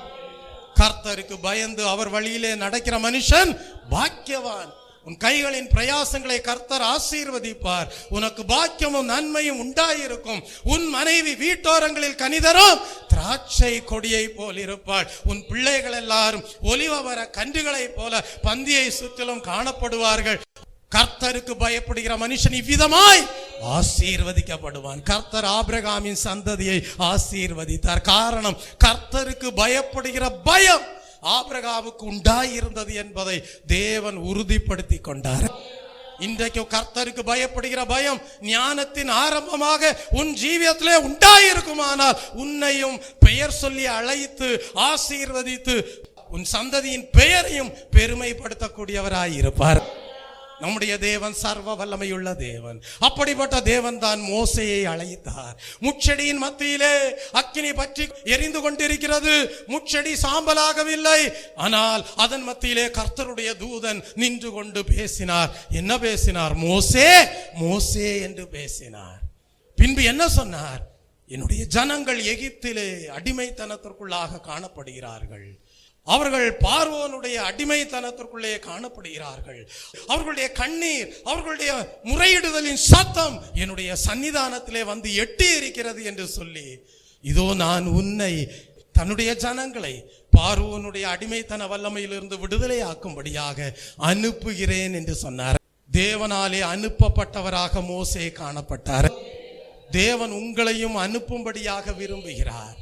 Speaker 1: கர்த்தருக்கு பயந்து அவர் வழியிலே நடக்கிற மனுஷன் பாக்கியவான். உன் கைகளின் பிரயாசங்களை கர்த்தர் ஆசீர்வதிப்பார். உனக்கு பாக்கியமும் நன்மையும் உண்டாயிருக்கும். உன் மனைவி வீட்டோரங்களில் கனிதரும் திராட்சை கொடியை போல் இருப்பாள். உன் பிள்ளைகள் எல்லாரும் ஒலிவமர கன்றுகளை போல பந்தியை சுற்றிலும் காணப்படுவார்கள். கர்த்தருக்கு பயப்படுகிற மனுஷன் இவ்விதமாய் ஆசீர்வதிக்கப்படுவான். கர்த்தர் ஆபிரகாமின் சந்ததியை ஆசீர்வதித்தார். காரணம், கர்த்தருக்கு பயப்படுகிற பயம் ஆபிரகாமுக்கு உண்டாயிருந்தது என்பதை தேவன் உறுதிப்படுத்தி கொண்டார். இன்றைக்கு கர்த்தருக்கு பயப்படுகிற பயம் ஞானத்தின் ஆரம்பமாக உன் ஜீவியத்திலே உண்டாயிருக்குமானால் உன்னையும் பெயர் சொல்லி அழைத்து ஆசீர்வதித்து உன் சந்ததியின் பெயரையும் பெருமைப்படுத்தக்கூடியவராயிருப்பார். நம்முடைய தேவன் சர்வ வல்லமையுள்ள தேவன். அப்படிப்பட்ட தேவன் தான் மோசேயை அழைத்தார். முட்செடியின் மத்தியிலே அக்கினி பற்றி எரிந்து கொண்டிருக்கிறது. முட்செடி சாம்பலாகவில்லை. ஆனால் அதன் மத்தியிலே கர்த்தருடைய தூதன் நின்று கொண்டு பேசினார். என்ன பேசினார்? மோசே மோசே என்று பேசினார். பின்பு என்ன சொன்னார்? என்னுடைய ஜனங்கள் எகிப்திலே அடிமைத்தனத்திற்குள்ளாக காணப்படுகிறார்கள். அவர்கள் பார்வோனுடைய அடிமைத்தனத்திற்குள்ளே காணப்படுகிறார்கள். அவர்களுடைய கண்ணீர், அவர்களுடைய முறையிடுதலின் சத்தம் என்னுடைய சன்னிதானத்திலே வந்து எட்டி இருக்கிறது என்று சொல்லி, இதோ நான் உன்னை, தன்னுடைய ஜனங்களை பார்வோனுடைய அடிமைத்தன வல்லமையிலிருந்து விடுதலை ஆக்கும்படியாக அனுப்புகிறேன் என்று சொன்னார். தேவனாலே அனுப்பப்பட்டவராக மோசே காணப்பட்டார். தேவன் உங்களையும் அனுப்பும்படியாக விரும்புகிறார்.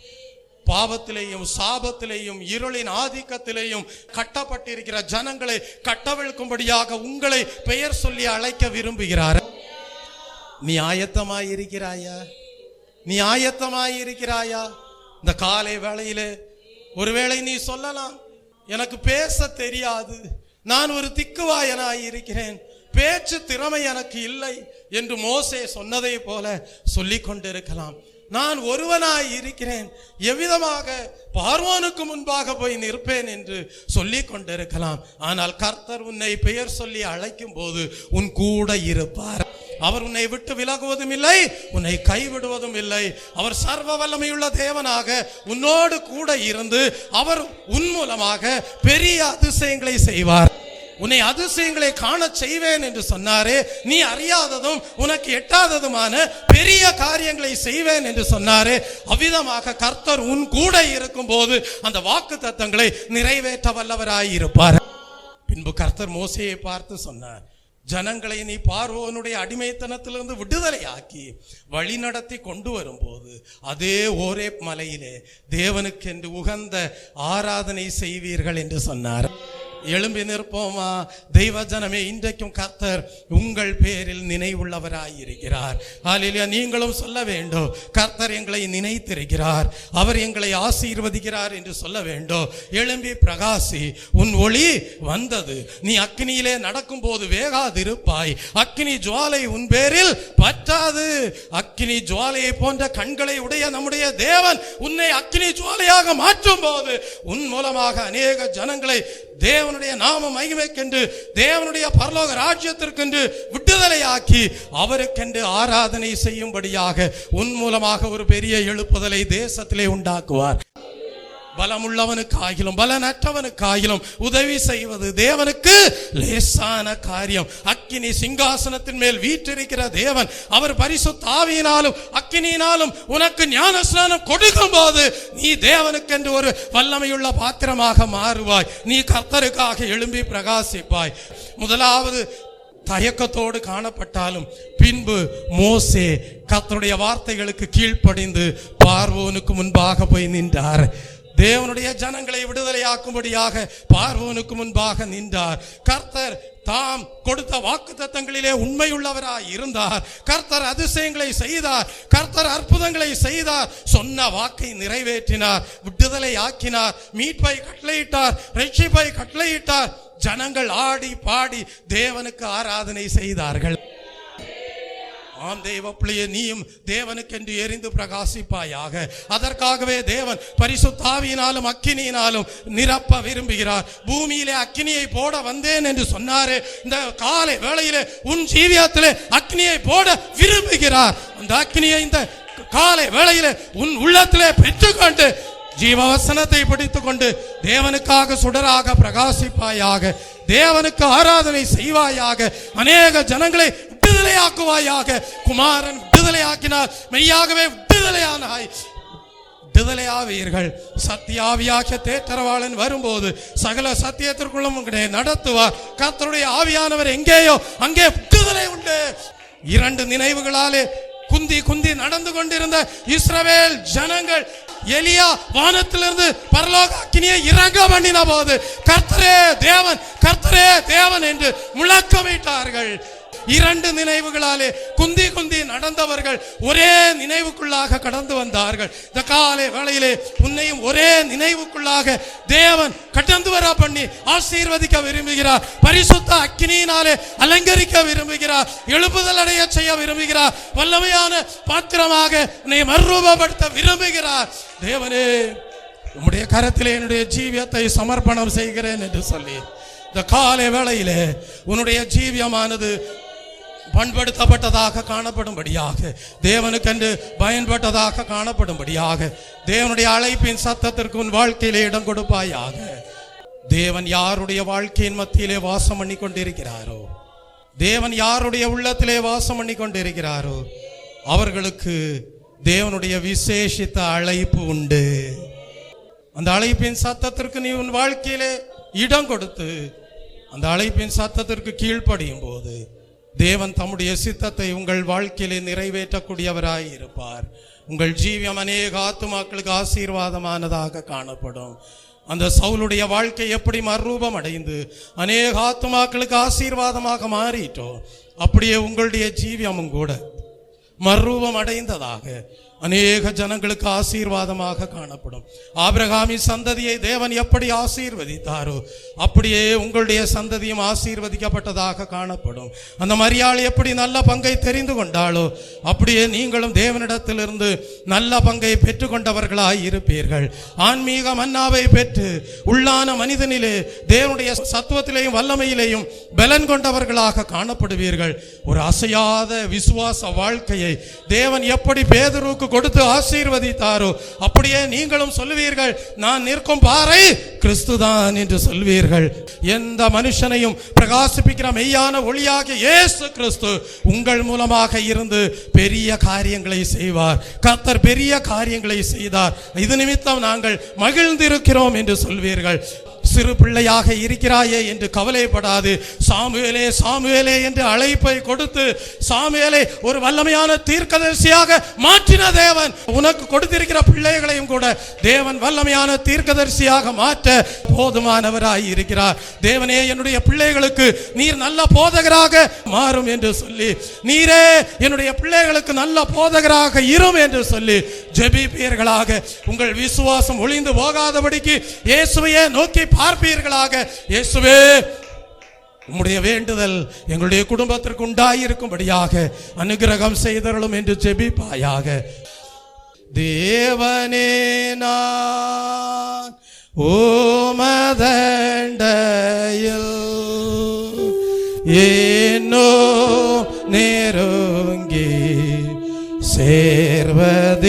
Speaker 1: பாவத்திலேயும் சாபத்திலேயும் இருளின் ஆதிக்கத்திலேயும் கட்டப்பட்டிருக்கிற ஜனங்களை கட்டவிழ்க்கும்படியாக உங்களை பெயர் சொல்லி அழைக்க விரும்புகிறார். நீ ஆயத்தமாயிருக்கிறாயா? நீ ஆயத்தமாயிருக்கிறாயா? இந்த காலை வேளையிலே ஒருவேளை நீ சொல்லலாம், எனக்கு பேச தெரியாது, நான் ஒரு திக்குவாயனாய் இருக்கிறேன், பேச்சு திறமை எனக்கு இல்லை என்று மோசே சொன்னதை போல சொல்லிக் கொண்டிருக்கலாம். நான் ஒருவனாய் இருக்கிறேன், எவ்விதமாக பார்வோனுக்கு முன்பாக போய் நிற்பேன் என்று சொல்லிக் கொண்டிருக்கலாம். ஆனால் கர்த்தர் உன்னை பெயர் சொல்லி அழைக்கும் போது உன் கூட இருப்பார். அவர் உன்னை விட்டு விலகுவதும் இல்லை, உன்னை கைவிடுவதும் இல்லை. அவர் சர்வ வல்லமையுள்ள தேவனாக உன்னோடு கூட இருந்து அவர் உன் மூலமாக பெரிய அதிசயங்களை செய்வார். உன்னை அதிசயங்களை காண செய்வேன் என்று சொன்னாரே, நீ அறியாததும் உனக்கு எட்டாததுமான பெரிய காரியங்களை செய்வேன் என்று சொன்னாரே, அவ்விதமாக கர்த்தர் உன் கூட இருக்கும் போது அந்த வாக்குத்தத்தங்களை நிறைவேற்ற வல்லவராயிருப்பார். பின்பு கர்த்தர் மோசேயை பார்த்து சொன்னார், ஜனங்களை நீ பார்வோனுடைய அடிமைத்தனத்திலிருந்து விடுதலை ஆக்கி வழி நடத்தி கொண்டு வரும்போது அதே ஓரேப் மலையிலே தேவனுக்கென்று உகந்த ஆராதனை செய்வீர்கள் என்று சொன்னார். எழும்பி நிற்போமா? தெய்வ ஜனமே, இன்றைக்கும் கர்த்தர் உங்கள் பேரில் நினைவுள்ளவராயிருக்கிறார். ஹல்லேலூயா. நீங்களும் சொல்ல வேண்டும், கர்த்தர் எங்களை நினைத்திருக்கிறார், அவர் எங்களை ஆசீர்வதிக்கிறார் என்று சொல்ல வேண்டும். எழும்பி பிரகாசி, உன் ஒளி வந்தது. நீ அக்கினியிலே நடக்கும் போது வேகாதிருப்பாய். அக்கினி ஜுவாலை உன் பேரில் பற்றாது. அக்கினி ஜுவாலையை போன்ற கண்களை உடைய நம்முடைய தேவன் உன்னை அக்கினி ஜுவாலையாக மாற்றும் போது உன் மூலமாக அநேக ஜனங்களை தேவனுடைய நாம மகிமைக்கென்று, தேவனுடைய பரலோக ராஜ்யத்திற்கென்று விடுதலையாக்கி அவருக்கென்று ஆராதனை செய்யும்படியாக உன் மூலமாக ஒரு பெரிய எழுப்புதலை தேசத்திலே உண்டாக்குவார். பலமுள்ளவனுக்காகிலும் பலனற்றவனுக்காகிலும் உதவி செய்வது தேவனுக்கு லேசான காரியம். அக்கினி சிங்காசனத்தின் மேல் வீற்றிருக்கிற தேவன், அவர் பரிசுத்த ஆவியினாலும் அக்கினியினாலும் உனக்கு ஞானஸ்நானம் கொடுக்கும் போது நீ தேவனுக்கென்று ஒரு வல்லமையுள்ள பாத்திரமாக மாறுவாய். நீ கர்த்தருக்காக எழும்பி பிரகாசிப்பாய். முதலாவது தயக்கத்தோடு காணப்பட்டாலும் பின்பு மோசே கர்த்தருடைய வார்த்தைகளுக்கு கீழ்ப்படிந்து பார்வோனுக்கு முன்பாக போய் நின்றார். தேவனுடைய ஜனங்களை விடுதலையாக்கும்படியாக பார்வோனுக்கு முன்பாக நின்றார். கர்த்தர் தாம் கொடுத்த வாக்குத்தத்தங்களிலே உண்மையுள்ளவராய் இருந்தார். கர்த்தர் அதிசயங்களை செய்தார், கர்த்தர் அற்புதங்களை செய்தார், சொன்ன வாக்கை நிறைவேற்றினார், விடுதலை ஆக்கினார், மீட்பை கட்டளையிட்டார், ரட்சிப்பை கட்டளையிட்டார். ஜனங்கள் ஆடி பாடி தேவனுக்கு ஆராதனை செய்தார்கள். ஆம் தெய்வ பிள்ளையே, நீயும் தேவனுக்கென்று எரிந்து பிரகாசிப்பாயாக. அதற்காகவே தேவன் பரிசுத்த ஆவியினாலும் அக்கினியினாலும் நிரப்ப விரும்புகிறார். பூமியிலே அக்கினியை போட வந்தேன் என்று சொன்னாரே, இந்த காலை வேளையிலே உன் ஜீவியத்திலே அக்கினியை போட விரும்புகிறார். அந்த அக்கினியை இந்த காலை வேளையிலே உன் உள்ளத்திலே பெற்றுக்கொண்டு ஜீவவசனத்தை பிடித்துக் கொண்டு தேவனுக்காக சுடராக பிரகாசிப்பாயாக. தேவனுக்கு ஆராதனை செய்வாயாக. அநேக ஜனங்களை விடுதலையாக்குவாயாக. குமாரன் விடுதலையாக்கினார், மெய்யாகவே விடுதலையானாய். விடுதலையாவீர்கள். சத்தியாவியாகிய தேற்றரவாளன் வரும்போது சகல சத்தியத்திற்குள்ளும் நடத்துவார். கர்த்தருடைய ஆவியானவர் எங்கேயோ அங்கே விடுதலை உண்டு. 2 நினைவுகளாலே குந்தி குந்தி நடந்து கொண்டிருந்த இஸ்ரவேல் ஜனங்கள் எலியா வானத்திலிருந்து பரலோக அக்கினியை இறங்க பண்ணின போது கர்த்தரே தேவன், கர்த்தரே தேவன் என்று முழக்கமிட்டார்கள். 2 நினைவுகளாலே குந்தி குந்தி நடந்தவர்கள் ஒரே நினைவுக்குள்ளாக கடந்து வந்தார்கள். இந்த காலை வேளையிலே உன்னையும் ஒரே நினைவுக்குள்ளாக தேவன் கடந்து வர பண்ணி ஆசீர்வதிக்க விரும்புகிறார். பரிசுத்த அக்கினியினாலே அலங்கரிக்க விரும்புகிறார். எழுப்புதல் அடைய செய்ய விரும்புகிறார். வல்லமையான பாத்திரமாக உன்னை மறுரூபப்படுத்த விரும்புகிறார். தேவனே, உம்முடைய கரத்திலே என்னுடைய ஜீவியத்தை சமர்ப்பணம் செய்கிறேன் என்று சொல்லி இந்த காலை வேளையிலே உன்னுடைய ஜீவியமானது பண்படுத்தப்பட்டதாக காணப்படும்படியாக, தேவனுக்கென்று பயன்பட்டதாக காணப்படும்படியாக தேவனுடைய அழைப்பின் சத்தத்திற்கு உன் வாழ்க்கையிலே இடம் கொடுப்பாயாக. தேவன் யாருடைய வாழ்க்கையின் மத்தியிலே வாசம் பண்ணி கொண்டிருக்கிறாரோ, தேவன் யாருடைய உள்ளத்திலே வாசம் பண்ணி கொண்டிருக்கிறாரோ அவர்களுக்கு தேவனுடைய விசேஷித்த அழைப்பு உண்டு. அந்த அழைப்பின் சத்தத்திற்கு நீ உன் வாழ்க்கையிலே இடம் கொடுத்து அந்த அழைப்பின் சத்தத்திற்கு கீழ்ப்படியும் போது தேவன் தம்முடைய சித்தத்தை உங்கள் வாழ்க்கையிலே நிறைவேற்றக்கூடியவராய் இருப்பார். உங்கள் ஜீவியம் அநேக ஆத்துமாக்களுக்கு ஆசீர்வாதமானதாக காணப்படும். அந்த சவுலுடைய வாழ்க்கை எப்படி மறுரூபம் அடைந்து அநேக ஆத்துமாக்களுக்கு ஆசீர்வாதமாக மாறிட்டோ, அப்படியே உங்களுடைய ஜீவியமும் கூட மறுரூபம் அடைந்ததாக அநேக ஜனங்களுக்கு ஆசீர்வாதமாக காணப்படும். ஆபிரகாமின் சந்ததியை தேவன் எப்படி ஆசீர்வதித்தாரோ அப்படியே உங்களுடைய சந்ததியும் ஆசீர்வதிக்கப்பட்டதாக காணப்படும். அந்த மரியாள் எப்படி நல்ல பங்கை தெரிந்து கொண்டாளோ அப்படியே நீங்களும் தேவனிடத்திலிருந்து நல்ல பங்கை பெற்றுக்கொண்டவர்களாய் இருப்பீர்கள். ஆன்மீக மன்னாவை பெற்று உள்ளான மனிதனிலே தேவனுடைய சத்துவத்திலேயும் வல்லமையிலேயும் பலன் கொண்டவர்களாக காணப்படுவீர்கள். ஒரு அசையாத விசுவாச வாழ்க்கையை தேவன் எப்படி பேதுருக்கு கொடுத்து ஆசீர்வதித்தாரோ அப்படியே நீங்களும் சொல்லுவீர்கள், நான் நிற்கும் பாறை கிறிஸ்துதான் என்று சொல்வீர்கள். எந்த மனுஷனையும் பிரகாசிப்பிக்கிற மெய்யான ஒளியாகிய இயேசு கிறிஸ்து உங்கள் மூலமாக இருந்து பெரிய காரியங்களை செய்வார். கர்த்தர் பெரிய காரியங்களை செய்தார், இது நிமித்தம் நாங்கள் மகிழ்ந்திருக்கிறோம் என்று சொல்வீர்கள். சிறு பிள்ளையாக இருக்கிறாயே என்று கவலைப்படாது. சாமுவேலே சாமுவேலே என்று அழைப்பை கொடுத்து சாமுவேலை ஒரு வல்லமையான தீர்க்கதரிசியாக மாற்றின தேவன் உனக்கு கொடுத்திருக்கிற பிள்ளைகளையும் கூட தேவன் வல்லமையான தீர்க்கதரிசியாக மாற்ற போதுமானவராய் இருக்கிறார். தேவனே, என்னுடைய பிள்ளைகளுக்கு நீர் நல்ல போதகராக மாறும் என்று சொல்லி, நீரே என்னுடைய பிள்ளைகளுக்கு நல்ல போதகராக இரும் என்று சொல்லி ஜெபிப்பீர்களாக. உங்கள் விசுவாசம் ஒளிந்து போகாதபடிக்கு இயேசுவையே நோக்கி பார்ப்பீர்களாக. இயேசுவே, உம்முடைய வேண்டுதல் எங்களுடைய குடும்பத்திற்கு உண்டாயிருக்கும்படியாக அனுகிரகம் செய்தருளும் என்று ஜெபிப்பாயாக. தேவனே, நான் ஓமதண்டையில் ஏனோ நெருங்கி சேர்வதேய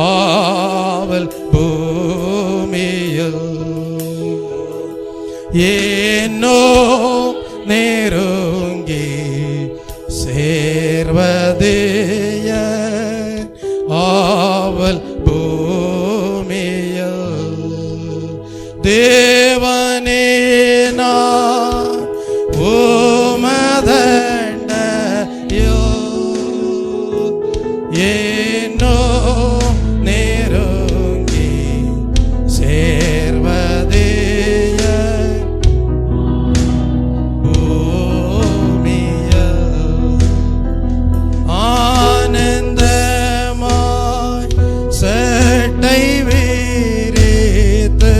Speaker 1: ஆவல் பூமியில் ஏனோ நெருங்கி சேர்வதேய ஆவல் பூமியில் தேவனே, நான் உமதண்டையில் ஏனோ நெருங்கி சேர்வதேய பூமியில் ஆனந்தமாய் சட்டை விரித்து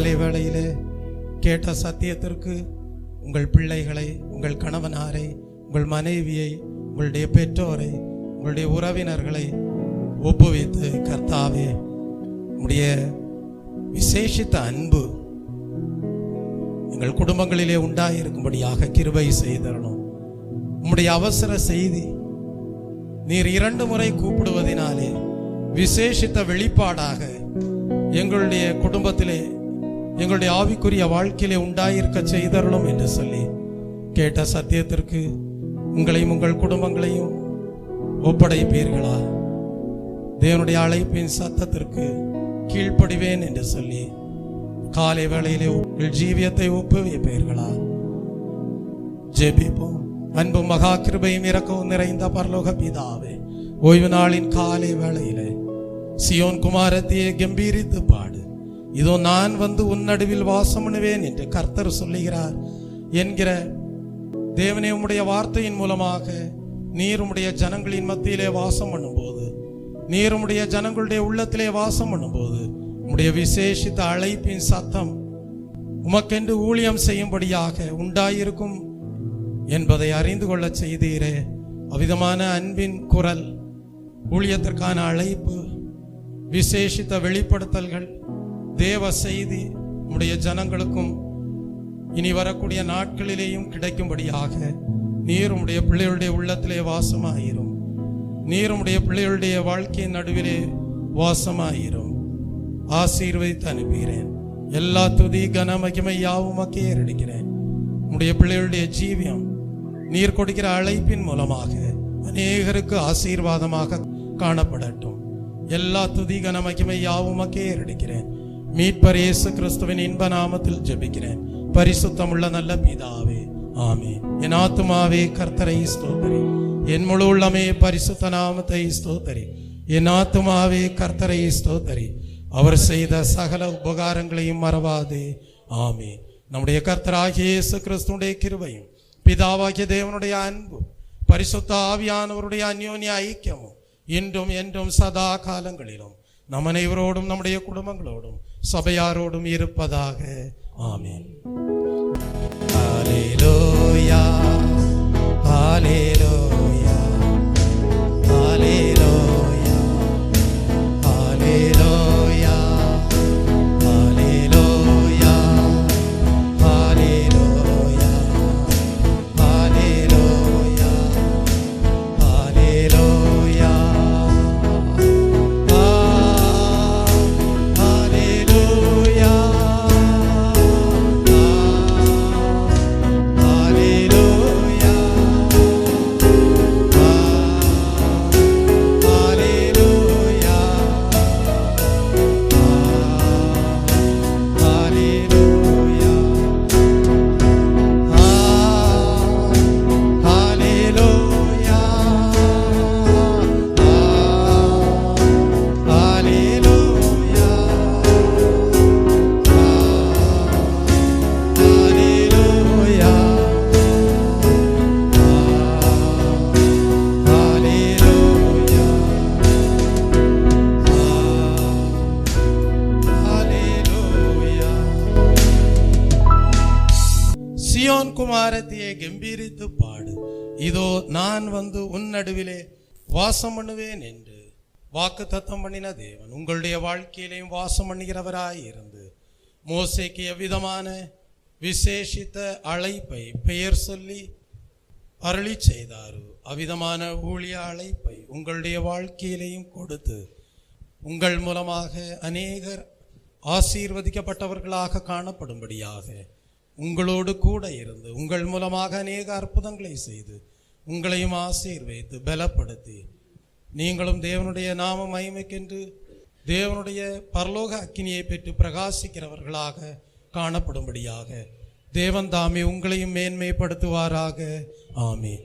Speaker 1: காலை வேளையிலே கேட்ட சத்தியத்திற்கு உங்கள் பிள்ளைகளை, உங்கள் கணவனாரை, உங்கள் மனைவியை, உங்களுடைய பெற்றோரை, உங்களுடைய உறவினர்களை ஒப்புவித்து, கர்த்தாவே உம்முடைய விசேஷித்த அன்பு எங்கள் குடும்பங்களிலே உண்டாயிருக்கும்படியாக கிருபை செய்தரணும். உம்முடைய அவசர செய்தி நீர் 2 முறை கூப்பிடுவதினாலே விசேஷித்த வெளிப்பாடாக எங்களுடைய குடும்பத்திலே, எங்களுடைய ஆவிக்குரிய வாழ்க்கையிலே உண்டாயிருக்க செய்தரணும் என்று சொல்லி கேட்ட சத்தியத்திற்கு உங்களையும் உங்கள் குடும்பங்களையும் ஒப்படைப்பீர்களா? தேவனுடைய அழைப்பின் சத்தத்திற்கு கீழ்ப்படிவேன் என்று சொல்லி காலை வேளையிலே உங்கள் ஜீவியத்தை ஒப்புவிப்பீர்களா? ஜெபிப்போம். அன்பும் மகா கிருபையும் இரக்கவும் நிறைந்த பரலோக பிதாவே, ஓய்வு நாளின் காலை வேளையிலே சியோன் குமாரத்தியை கம்பீரித்து பாடு. இதோ நான் வந்து உன் நடுவில் வாசம் பண்ணுவேன் என்று கர்த்தர் சொல்லுகிறார் என்கிற தேவனே, உம்முடைய வார்த்தையின் மூலமாக நீர் உம்முடைய ஜனங்களின் மத்தியிலே வாசம் பண்ணும்போது, நீர் உம்முடைய ஜனங்களுடைய உள்ளத்திலே வாசம் பண்ணும்போது, உம்முடைய விசேஷித்த அழைப்பின் சத்தம் உமக்கென்று ஊழியம் செய்யும்படியாக உண்டாயிருக்கும் என்பதை அறிந்து கொள்ள செய்தீரே. அவ்விதமான அன்பின் குரல், ஊழியத்திற்கான அழைப்பு, விசேஷித்த வெளிப்படுத்தல்கள், தேவ செய்தி உம்முடைய ஜனங்களுக்கும் இனி வரக்கூடிய நாட்களிலேயும் கிடைக்கும்படியாக நீர் உம்முடைய பிள்ளைகளுடைய உள்ளத்திலே வாசமாயிரும். நீர் உம்முடைய பிள்ளைகளுடைய வாழ்க்கையின் நடுவிலே வாசமாயிரும். ஆசீர்வதித்து அனுப்புகிறேன். எல்லா துதி கன மகிமை யாவும் ஏறெடுக்கிறேன். உம்முடைய பிள்ளைகளுடைய ஜீவியம் நீர் கொடுக்கிற அழைப்பின் மூலமாக அநேகருக்கு ஆசீர்வாதமாக காணப்படட்டும். எல்லா துதி கன மகிமை யாவும் ஏறெடுக்கிறேன். மீட்பர் இயேசு கிறிஸ்துவின் இன்ப நாமத்தில் ஜெபிக்கிறேன். பரிசுத்தமுள்ள நல்ல பிதாவே, ஆமென். என் ஆத்துமாவே கர்த்தரை ஸ்தோத்திரி, என் முழு உள்ளமே பரிசுத்த நாமத்தை ஸ்தோத்திரி. என் ஆத்துமாவே கர்த்தரை ஸ்தோத்திரி, அவர் செய்த சகல உபகாரங்களையும் மறவாதே. ஆமென். நம்முடைய கர்த்தராகிய இயேசு கிறிஸ்துவுடைய கிருபையும், பிதாவாகிய தேவனுடைய அன்பும், பரிசுத்த ஆவியானவருடைய அந்யோன்ய ஐக்கியமும் இன்றும் என்றும் சதா காலங்களிலும் நம் அனைவரோடும், நம்முடைய குடும்பங்களோடும், சபையாரோடும் இருப்பதாக. ஆமென். ஹல்லேலூயா, ஹல்லேலூயா, ஹல்லேலூயா, ஹல்லேலூயா, ஹல்லேலூயா, ஹல்லேலூயா, ஹல்லேலூயா, ஹல்லேலூயா. சியோன் குமாரத்தியை கம்பீரித்து பாடு. இதோ நான் வந்து உன் நடுவிலே வாசம் பண்ணுவேன் என்று வாக்கு தத்தம் பண்ணின தேவன் உங்களுடைய வாழ்க்கையிலையும் வாசம் பண்ணுகிறவராய் இருந்து மோசேக்கு எவ்விதமான விசேஷித்த அழைப்பை பெயர் சொல்லி அருளி செய்தாரோ அவ்விதமான ஊழிய அழைப்பை உங்களுடைய வாழ்க்கையிலையும் கொடுத்து உங்கள் மூலமாக அநேகர் ஆசீர்வதிக்கப்பட்டவர்களாக காணப்படும்படியாக உங்களோடு கூட இருந்து உங்கள் மூலமாக அநேக அற்புதங்களை செய்து உங்களையும் ஆசீர்வதித்து பலப்படுத்தி நீங்களும் தேவனுடைய நாம மகிமைக்கென்று தேவனுடைய பரலோக அக்கினியை பெற்று பிரகாசிக்கிறவர்களாக காணப்படும்படியாக தேவன் தாமே உங்களையும் மேன்மைப்படுத்துவாராக. ஆமென்.